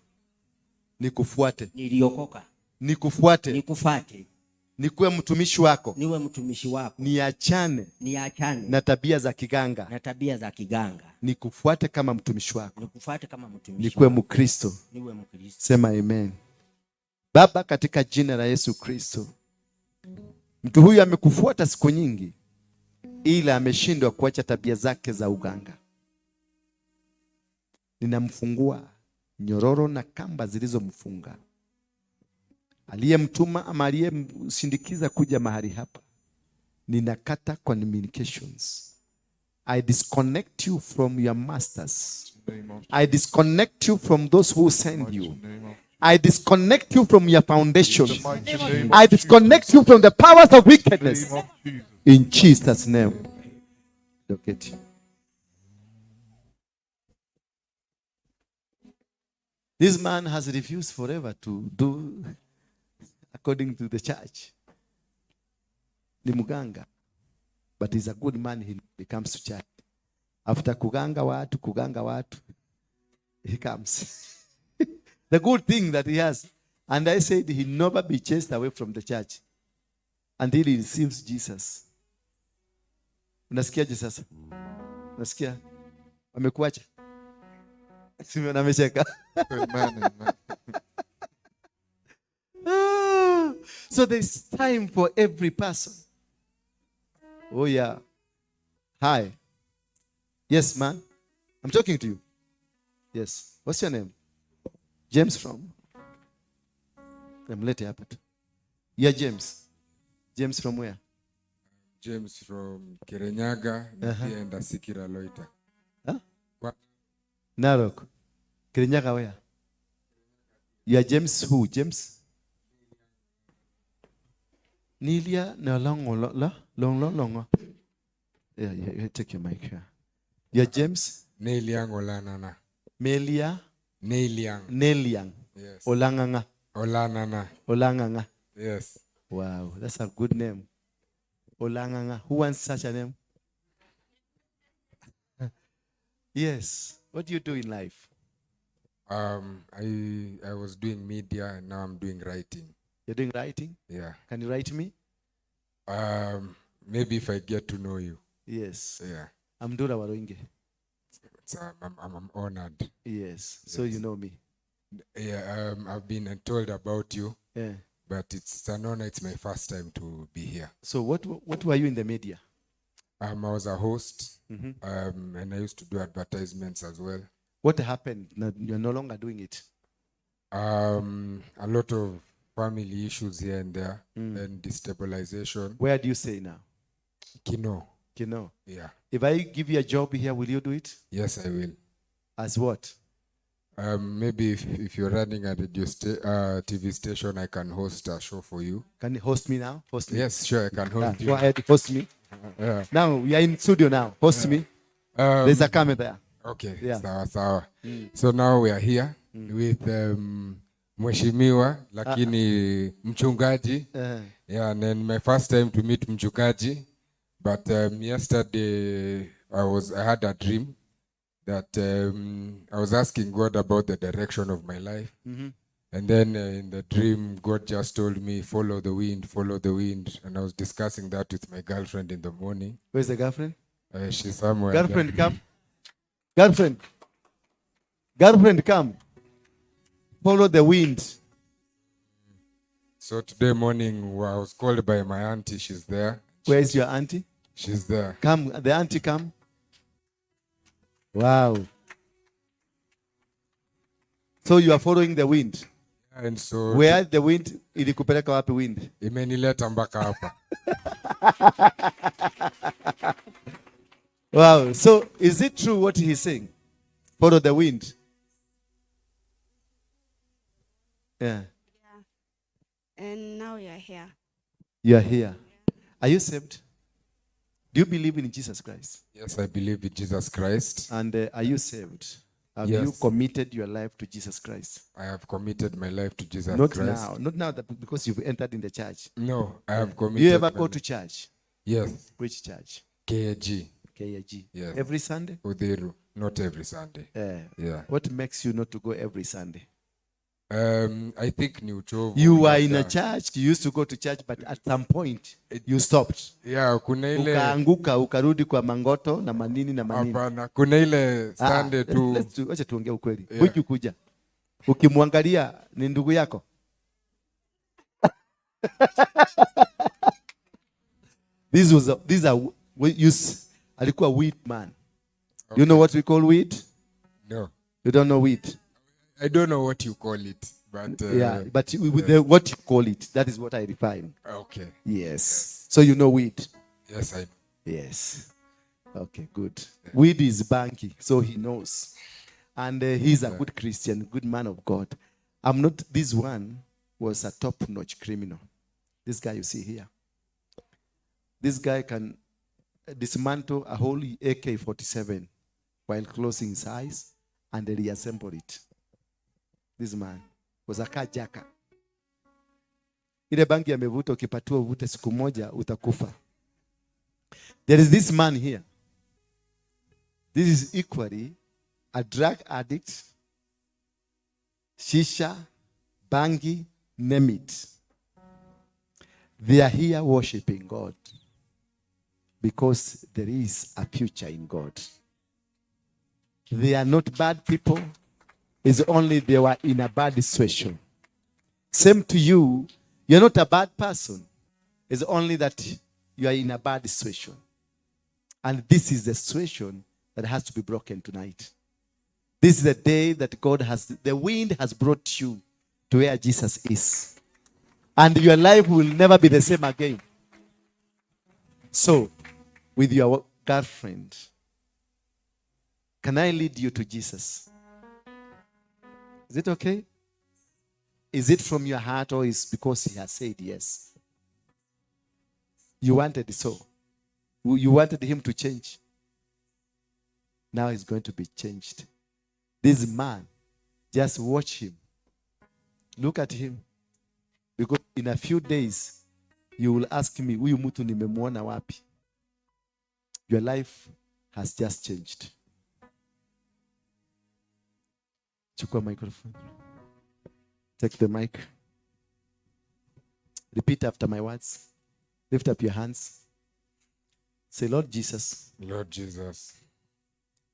Nikufuate. Niliokoka. Nikufuate. Nikufuate. Nikuwe mtumishi wako. Niwe mtumishi wako. Niachane na tabia za kiganga. Nikufuate kama mtumishi wako. Nikuwe Mkristo. Sema amen. Baba, katika jina la Yesu Kristo, Mtu huyu amekufuata siku nyingi, ila ameshindwa kuacha tabia zake za uganga. Ninamfungua nyororo na kamba zilizomfunga. Aliyemtuma ama aliyemsindikiza kuja mahali hapa, ninakata communications. I disconnect you from your masters. I disconnect you from those who send you. I disconnect you from your foundations. I disconnect you from the powers of wickedness. In Jesus' name. Look at you. This man has refused forever to do according to the church. Ni muganga. But he's a good man. He comes to church. After kuganga watu, he comes. The good thing that he has. And I said he'll never be chased away from the church until he receives Jesus. Unasikiaje sasa? Unasikia? Wamekuacha? Simeona amecheka. So there's time for every person. Oh yeah. Hi. Yes, man. I'm talking to you. Yes. What's your name? James from? I'm late hapa tu. Yeah, James. James from where? James from Kirinyaga and Sikira Loita. Huh? Narok. Kirinyaga where? You are James who? James? Nilia na long. Yeah, take your mic here. You are James? Neliang Olanana. Melia? Neliang. Yes. Olanganga. Olanganga. Yes. Wow, that's a good name. Olanganga. Who wants such a name? Yes. What do you do in life? I was doing media and now I'm doing writing. You're doing writing? Yeah. Can you write me? Maybe if I get to know you. Yes. Yeah. I'm Ndura Waruinge. I'm honored. Yes. So you know me. Yeah. I've been told about you. Yeah. But it's an honor. It's my first time to be here. So what were you in the media? I was a host. And I used to do advertisements as well. What happened? You're no longer doing it. A lot of family issues here and there and destabilization. Where do you stay now? Kino. Yeah. If I give you a job here, will you do it? Yes, I will. As what? Maybe if you're running a radio TV station, I can host a show for you. Can you host me now? Host me. Yes, sure, I can host you. Go ahead, host me. Yeah. Now we are in studio now. Host me. There's a camera there. Okay. Yeah. Sawa. So now we are here with mheshimiwa lakini mchungaji. Yeah, and then my first time to meet mchungaji. But yesterday I had a dream that I was asking God about the direction of my life. And then in the dream, God just told me, follow the wind, follow the wind. And I was discussing that with my girlfriend in the morning. Where's the girlfriend? She's somewhere. Girlfriend, come. Girlfriend, come. Follow the wind. So today morning, I was called by my auntie. She's there. Where is your auntie? She's there. Come, the auntie come. Wow. So you are following the wind. And so where the wind ilikupeleka wapi wind? Imenileta mpaka hapa. Wow. So is it true what he's saying? Follow the wind. Yeah. And now you are here. You are here. Are you saved? Do you believe in Jesus Christ? Yes, I believe in Jesus Christ. And are you saved? Have Yes. you committed your life to Jesus Christ? I have committed my life to Jesus Not Christ. now. Not now that because you've entered in the church. No, I have committed. You ever my go to life. church? Yes. Which church? KAG. KAG. Yes. Every Sunday? Udhiru. Not every Sunday. Yeah. What makes you not to go every Sunday? I think ni uchovu. You were in a church, you used to go to church, but at some point you stopped. Yeah, kuna ile ukaanguka ukarudi kwa mangoto na manini na manini. Hapana, kuna ile Sunday tu. Acha tuongee ukweli. Huyu kuja. Ukimwangalia ni ndugu yako. These are alikuwa weed man. Okay. You know what we call weed? No. You don't know weed? I don't know what you call it, but yeah, but with yes. what you call it, that is what I define. Okay. Yes. So you know weed? Yes, I know. Yes. Okay, good. Yeah. Weed is banky, so he knows. And he's a good Christian, good man of God. I'm not, this one was a top-notch criminal. This guy you see here. This guy can dismantle a whole AK-47 while closing his eyes and reassemble it. This man was a carjacker. Ile bangi amevuta, ukipatiwa uvute siku moja utakufa. There is this man here. This is equally a drug addict, shisha, bangi, name it. They are here worshiping God because there is a future in God. They are not bad people. It's only they were in a bad situation. Same to you. You're not a bad person. It's only that you are in a bad situation. And this is the situation that has to be broken tonight. This is the day that God has, the wind has brought you to where Jesus is. And your life will never be the same again. So, with your girlfriend, can I lead you to Jesus? Is it okay? Is it from your heart or is because he has said yes? You wanted so. You wanted him to change. Now he's going to be changed. This man, just watch him. Look at him. Because in a few days, you will ask me, huyu mtu nimemwona wapi? Your life has just changed. Chukua microphone. Take the mic. Repeat after my words. Lift up your hands. Say, Lord Jesus. Lord Jesus.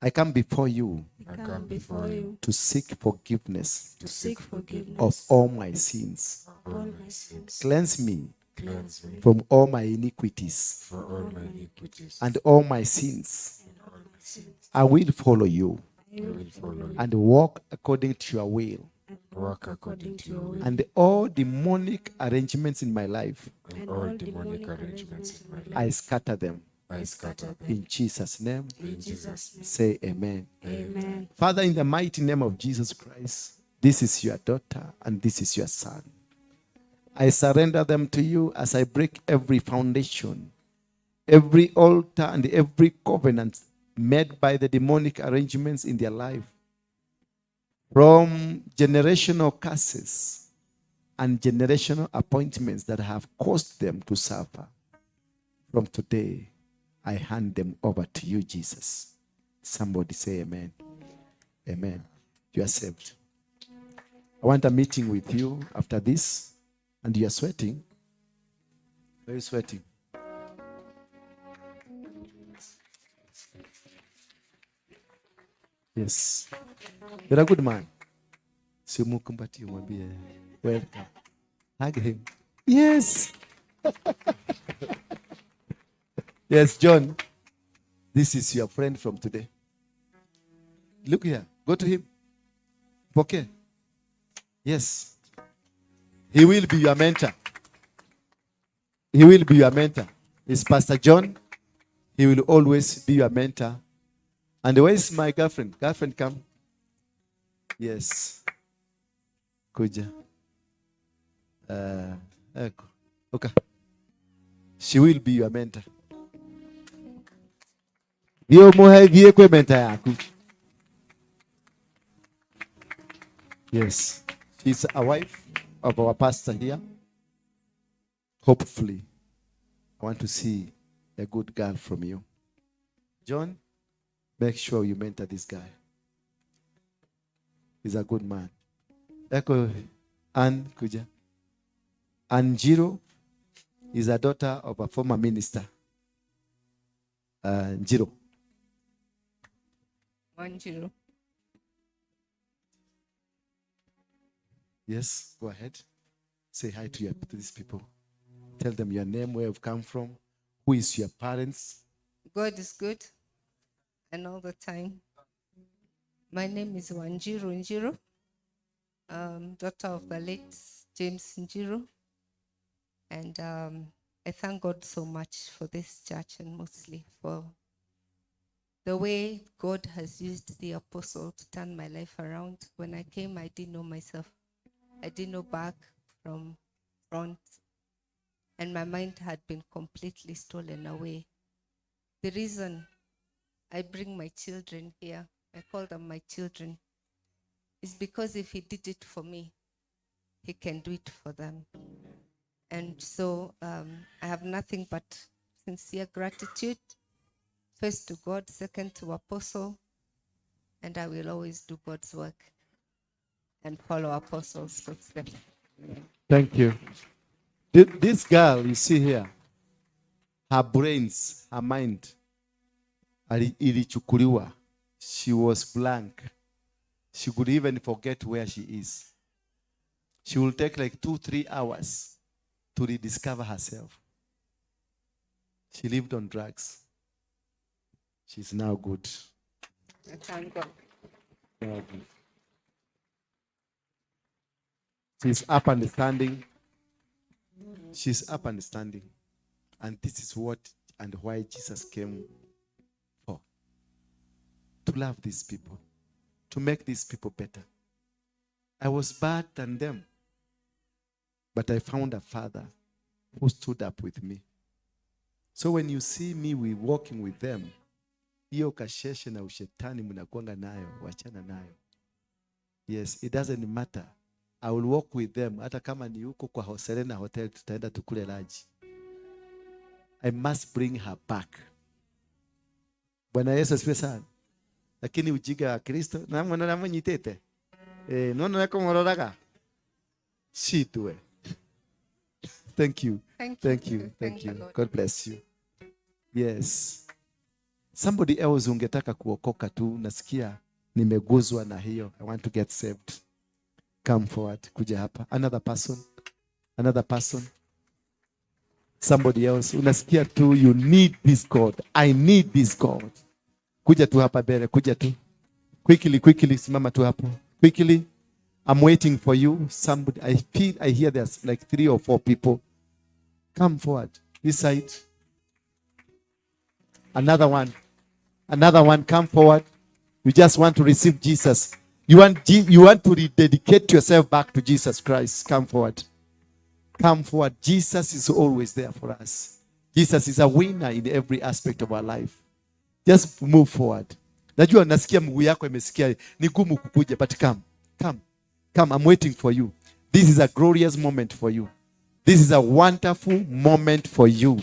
I come before you. I come before you to seek forgiveness. To seek forgiveness of all my sins. Of all my sins. Cleanse me. Cleanse me from all my iniquities. For all my iniquities. And all my sins. And all my sins. I will follow you. I will follow you. And walk according to your will. Walk according to your will. And all demonic arrangements in my life. And all demonic arrangements in my life. I scatter them. I scatter them. In Jesus' name. In Jesus' name. Say amen. Amen. Father, in the mighty name of Jesus Christ, this is your daughter and this is your son. I surrender them to you as I break every foundation, every altar and every covenant made by the demonic arrangements in their life. From generational curses and generational appointments that have caused them to suffer. From today, I hand them over to you, Jesus. Somebody say amen. Amen. You are saved. I want a meeting with you after this. And you are sweating. Why are you sweating? Yes. You're a good man. Simukumbati umwambie welcome. Hug him. Yes. Yes, John. This is your friend from today. Look here. Go to him. Okay. Yes. He will be your mentor. He will be your mentor. It's Pastor John. He will always be your mentor. And where is my girlfriend? Girlfriend, come. Yes. Kuja. Okay. She will be your mentor. Yes. She's a wife of our pastor here. Hopefully, I want to see a good girl from you. John, make sure you mentor this guy. He's a good man. Eko Ann Kuja. Njiro is a daughter of a former minister. Njiro. Njiro. Yes, go ahead. Say hi to these people. Tell them your name, where you've come from, who Who is your parents? God is good and all the time. My name is Wanjiru Njiru, daughter of the late James Njiru. And I thank God so much for this church and mostly for the way God has used the apostle to turn my life around. When I came, I didn't know myself. I didn't know back from front. And my mind had been completely stolen away. The reason I bring my children here, I call them my children, is because if he did it for me, he can do it for them. And so I have nothing but sincere gratitude, first to God, second to Apostle, and I will always do God's work and follow Apostle's footsteps. Thank you. This girl you see here, her brains, her mind, ilichukuliwa. She was blank. She could even forget where she is. She will take like 2-3 hours to rediscover herself. She lived on drugs. She's now good. I thank God. Now good. She's up and standing. She's up and standing. And this is what and why Jesus came for. To love these people. To make these people better. I was bad than them. But I found a father who stood up with me. So when you see me walking with them, hiyo kasheshe na ushetani mnakuanga nayo, wachana nayo. Yes, it doesn't matter. I will walk with them. Hata kama ni huko kwa Serena Hotel, tutaenda tukule lunch. I must bring her back. Bwana Yesu asifiwe sana. Lakini ujiga wa Kristo, na mwana mnyitete. Nono yako mororaga. Shitwe. Thank you. Thank you. God bless you. Yes. Somebody else ungetaka kuokoka tu, nasikia nimeguzwa na hiyo. I want to get saved. Come forward. Kuja hapa. Another person. Somebody else. Unasikia tu, you need this God. I need this God. Kuja tu hapa bere. Kuja tu. Quickly. Simama tu hapo. Quickly. I'm waiting for you. Somebody, I hear there's like 3 or 4 people. Come forward. This side. Another one. Come forward. You just want to receive Jesus. You want to rededicate yourself back to Jesus Christ. Come forward. Jesus is always there for us. Jesus is a winner in every aspect of our life. Just move forward. Najua nasikia mguu yako imesikia ni gumu kukuja, but come. I'm waiting for you. This is a glorious moment for you. This is a wonderful moment for you.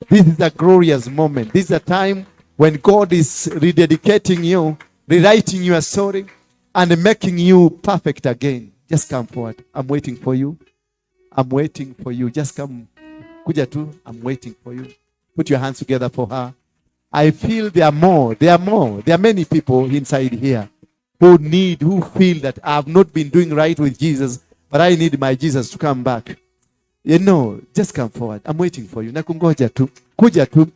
This is a glorious moment. This is a time when God is rededicating you, rewriting your story, and making you perfect again. Just come forward. I'm waiting for you. Just come. Kuja tu. I'm waiting for you. Put your hands together for her. I feel there are more. There are many people inside here who feel that I have not been doing right with Jesus, but I need my Jesus to come back. Just come forward. I'm waiting for you. Nakungoja tu. Kuja tu.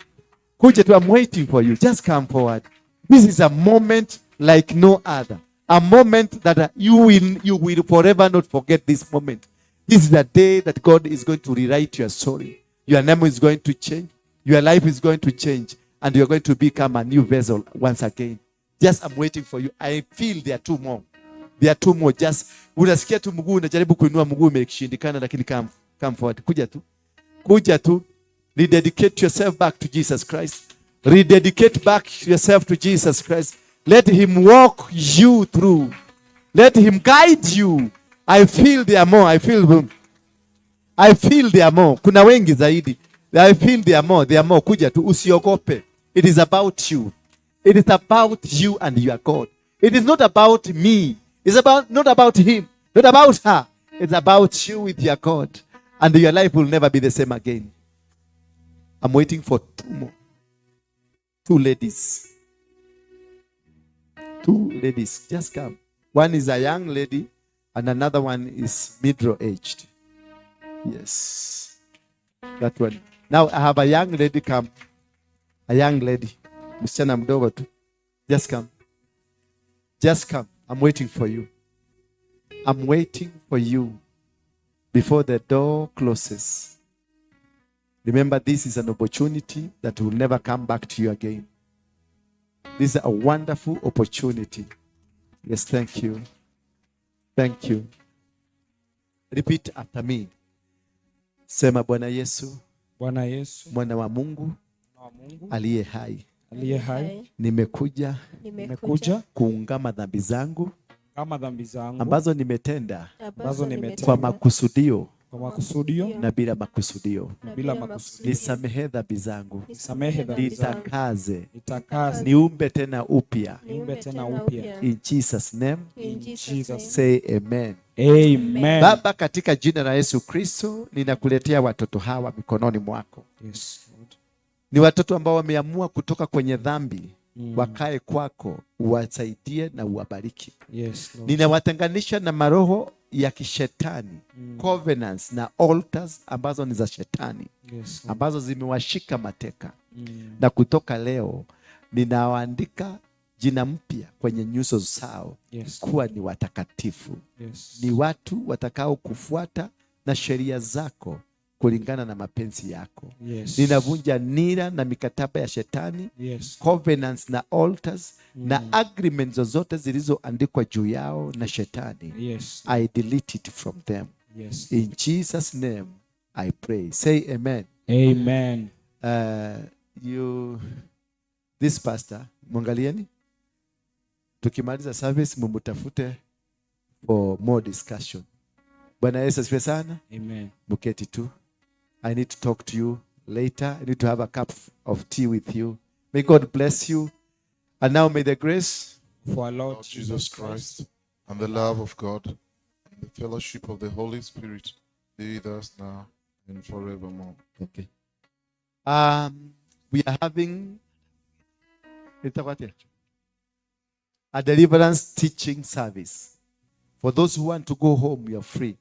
I'm waiting for you. Just come forward. This is a moment like no other. A moment that you will forever not forget this moment. This is the day that God is going to rewrite your story. Your name is going to change. Your life is going to change. And you're going to become a new vessel once again. Just I'm waiting for you. I feel there are 2 more. Just unasikia tu mguu unajaribu kuinua mguu umeshindikana, lakini come forward. Kuja tu. Rededicate yourself back to Jesus Christ. Rededicate back yourself to Jesus Christ. Let him walk you through. Let him guide you. I feel there are more. I feel there are more. Kuna wengi zaidi. I feel there are more. Kuja tu, usiogope. It is about you. It is about you and your God. It is not about me. It's not about him. Not about her. It's about you with your God. And your life will never be the same again. I'm waiting for 2 more. 2 ladies. 2 ladies. Just come. One is a young lady and another one is middle-aged. Yes. That one. Now I have a young lady come. A young lady. Msichana mdogo tu. Just come. Just come. I'm waiting for you. I'm waiting for you before the door closes. Remember, this is an opportunity that will never come back to you again. This is a wonderful opportunity. Yes, thank you. Thank you. Repeat after me. Sema, Bwana Yesu, Bwana Yesu, mwana wa Mungu, aliye hai. aliye hai, Nimekuja nimekuja kuungama dhambi zangu kama dhambi zangu ambazo nimetenda nimetenda kwa makusudio kwa makusudio na bila makusudio. bila makusudio. Nisamehe dhambi zangu. Nisamehe dhambi zangu. Nitakaze. Niumbe tena upya. Niumbe tena upya. In Jesus name. In Jesus. Say amen. Amen. Baba, katika jina la Yesu Kristo, ninakuletea watoto hawa mikononi mwako. Yes, Lord. Ni watoto ambao wameamua kutoka kwenye dhambi, wakae kwako, uwasaidie na uwabariki. Yes, Lord. Ninawatenganisha na maroho ya kishetani, covenants na altars ambazo ni za shetani, Yes, Lord. ambazo zimewashika mateka. Na kutoka leo ninawaandika jina mpya kwenye nyuso zao, Yes, kuwa ni watakatifu. Yes. Ni watu watakao kufuata na sheria zako kulingana na mapenzi yako. Yes. Ninavunja nira na mikataba ya shetani, Yes. covenants na altars na agreements zozote zilizoandikwa juu yao na shetani. Yes. I delete it from them. Yes. In Jesus name I pray. Say amen. Amen. This pastor, mwangalieni. Tukimaliza service mumutafute for more discussion. Bwana Yesu asifiwe sana. Amen. Muketi tu. I need to talk to you later. I need to have a cup of tea with you. May God bless you. And now may the grace for our Lord Jesus Christ and the love of God and the fellowship of the Holy Spirit be with us now and forevermore. Okay. We are having a deliverance teaching service. For those who want to go home, you are free.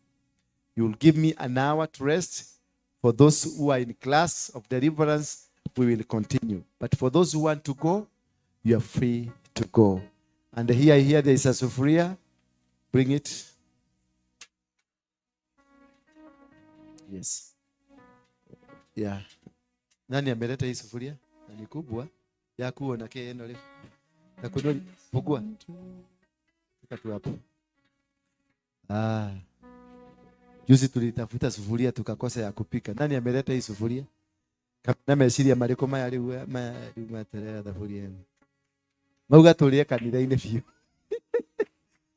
You will give me an hour to rest. For those who are in class of deliverance, we will continue. But for those who want to go, you are free to go. And here there is a sufuria. Bring it. Yes. Yeah. Nani ameleta hii sufuria? Ni kubwa. Ya kuona keno leo. Na kudoni fungua. Tika tu hapo. Juzi tulitafuta sufuria tukakosa ya kupika. Nani ameleta hii sufuria? Kapina meciria mariko maya riu materera sufuria. Mauga tulie kanitha-inĩ biũ.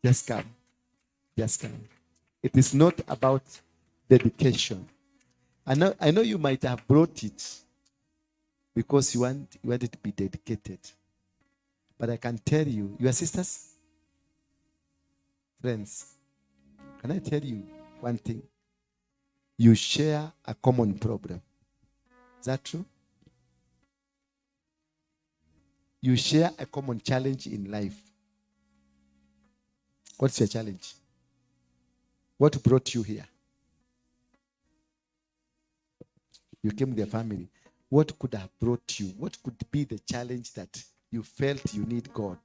Just come. Just come. It is not about dedication. I know you might have brought it because you want it to be dedicated. But I can tell you, your sisters, friends, can I tell you one thing? You share a common problem. Is that true? You share a common challenge in life. What's your challenge? What brought you here? You came with your family. What could have brought you? What could be the challenge that you felt you need God?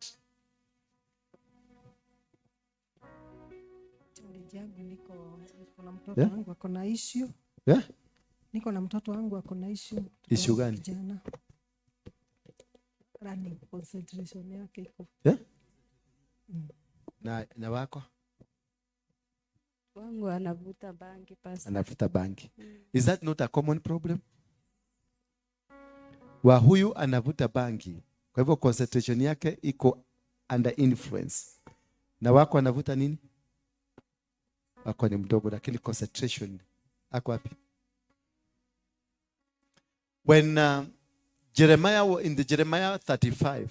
Mtoto wangu ako na issue. Yeah? Niko na mtoto wangu ako na issue. Issue gani? Kijana. Running concentration yake iko. Yeah? Na wako? Wangu anavuta bangi pasta. Anavuta bangi. Is that not a common problem? Wa huyu anavuta bangi. Kwa hivyo concentration yake iko under influence. Na wako anavuta nini? Wako ni mdogo lakini concentration ako wapi? When in the Jeremiah 35,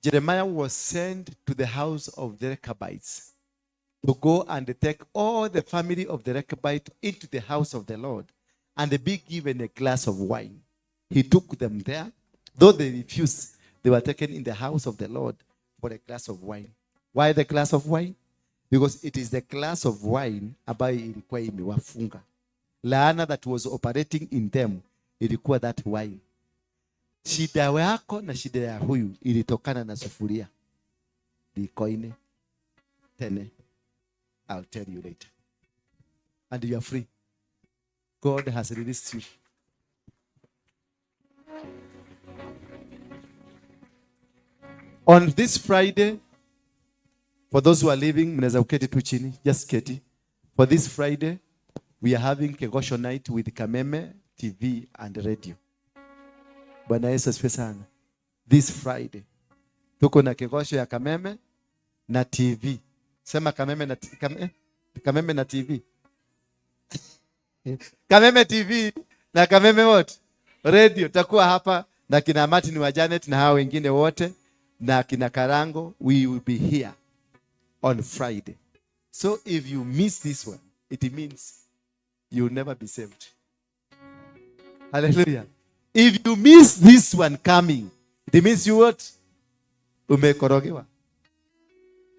Jeremiah was sent to the house of the Rechabites to go and take all the family of the Rechabite into the house of the Lord and be given a glass of wine. He took them there. Though they refused, they were taken in the house of the Lord for a glass of wine. Why the glass of wine? Because it is the glass of wine ambayo ilikuwa imewafunga. laana that was operating in them ilikuwa that wine. Shida yako na shida ya huyu ilitokana na sufuria. Likoine tene. I'll tell you later. And you are free. God has released you. On this Friday, for those who are leaving, mnaweza uketi tu chini, just keti. For this Friday, we are having Kegosho night with Kameme TV and radio. Bwana Yesu asifiwe sana. This Friday, tuko na Kegosho ya Kameme na TV. Sema Kameme na Kameme na TV. Kameme TV na Kameme what? Radio. Takuwa hapa na kina Martin wa Janet na hao wengine wote na kina Karango. We will be here on Friday. So if you miss this one, it means you will never be saved. Hallelujah. If you miss this one coming, it means you what? Umekorogewa.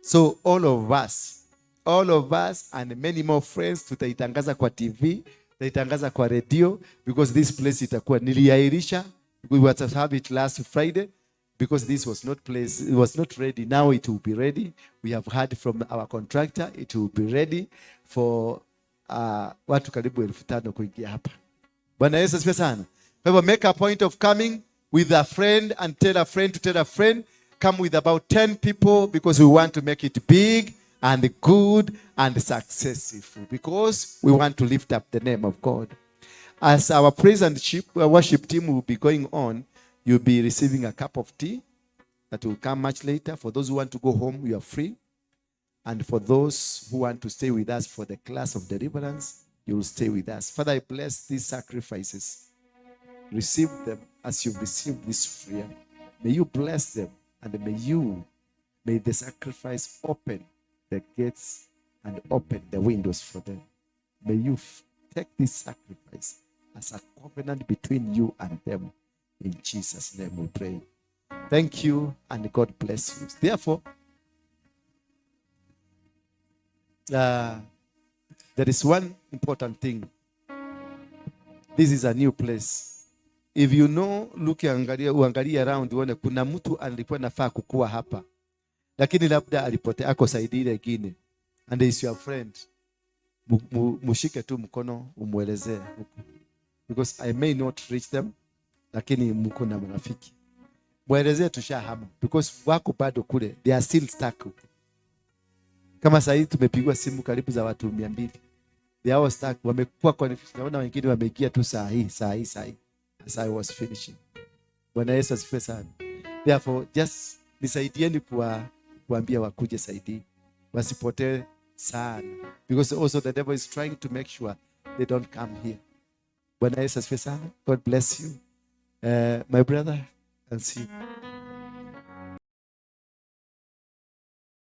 So all of us and many more friends tutaitangaza kwa TV, tutaitangaza kwa radio, because this place itakuwa niliairisha. We were to have it last Friday because this was not place, it was not ready. Now it will be ready. We have heard from our contractor, it will be ready for watu karibu 5,000 kuingia hapa. Bwana Yesu asifiwe sana. Kwa hivyo make a point of coming with a friend and tell a friend to tell a friend. Come with about 10 people because we want to make it big and good and successful, because we want to lift up the name of God. As our praise and worship team will be going on, you'll be receiving a cup of tea that will come much later. For those who want to go home, you are free. And for those who want to stay with us for the class of deliverance, you will stay with us. Father, I bless these sacrifices. Receive them as you've received this prayer. May you bless them, and may the sacrifice open the gates and open the windows for them. May you take this sacrifice as a covenant between you and them. In Jesus' name we pray. Thank you, and God bless you. Therefore, there is one important thing. This is a new place. If you know, uangalie around, uone kuna mtu alikuwa nafaa kukua hapa, lakini labda alipotea, ako saidi ile ingine, and is your friend. Mushike tu mkono umuelezee, because I may not reach them, lakini mko na marafiki. Muelezee tushahama, because wako bado kule, they are still stuck. Kama sasa tumepigwa simu karibu za watu 200. They are stuck, wamekuwa confused. Naona wengine wameingia tu saa hii as I was finishing. Bwana Yesu asifiwe sana. Therefore, just nisaidieni kuambia wakuje saidi, wasipotee sana, because also the devil is trying to make sure they don't come here. Bwana Yesu asifiwe sana. God bless you, my brother, and see you.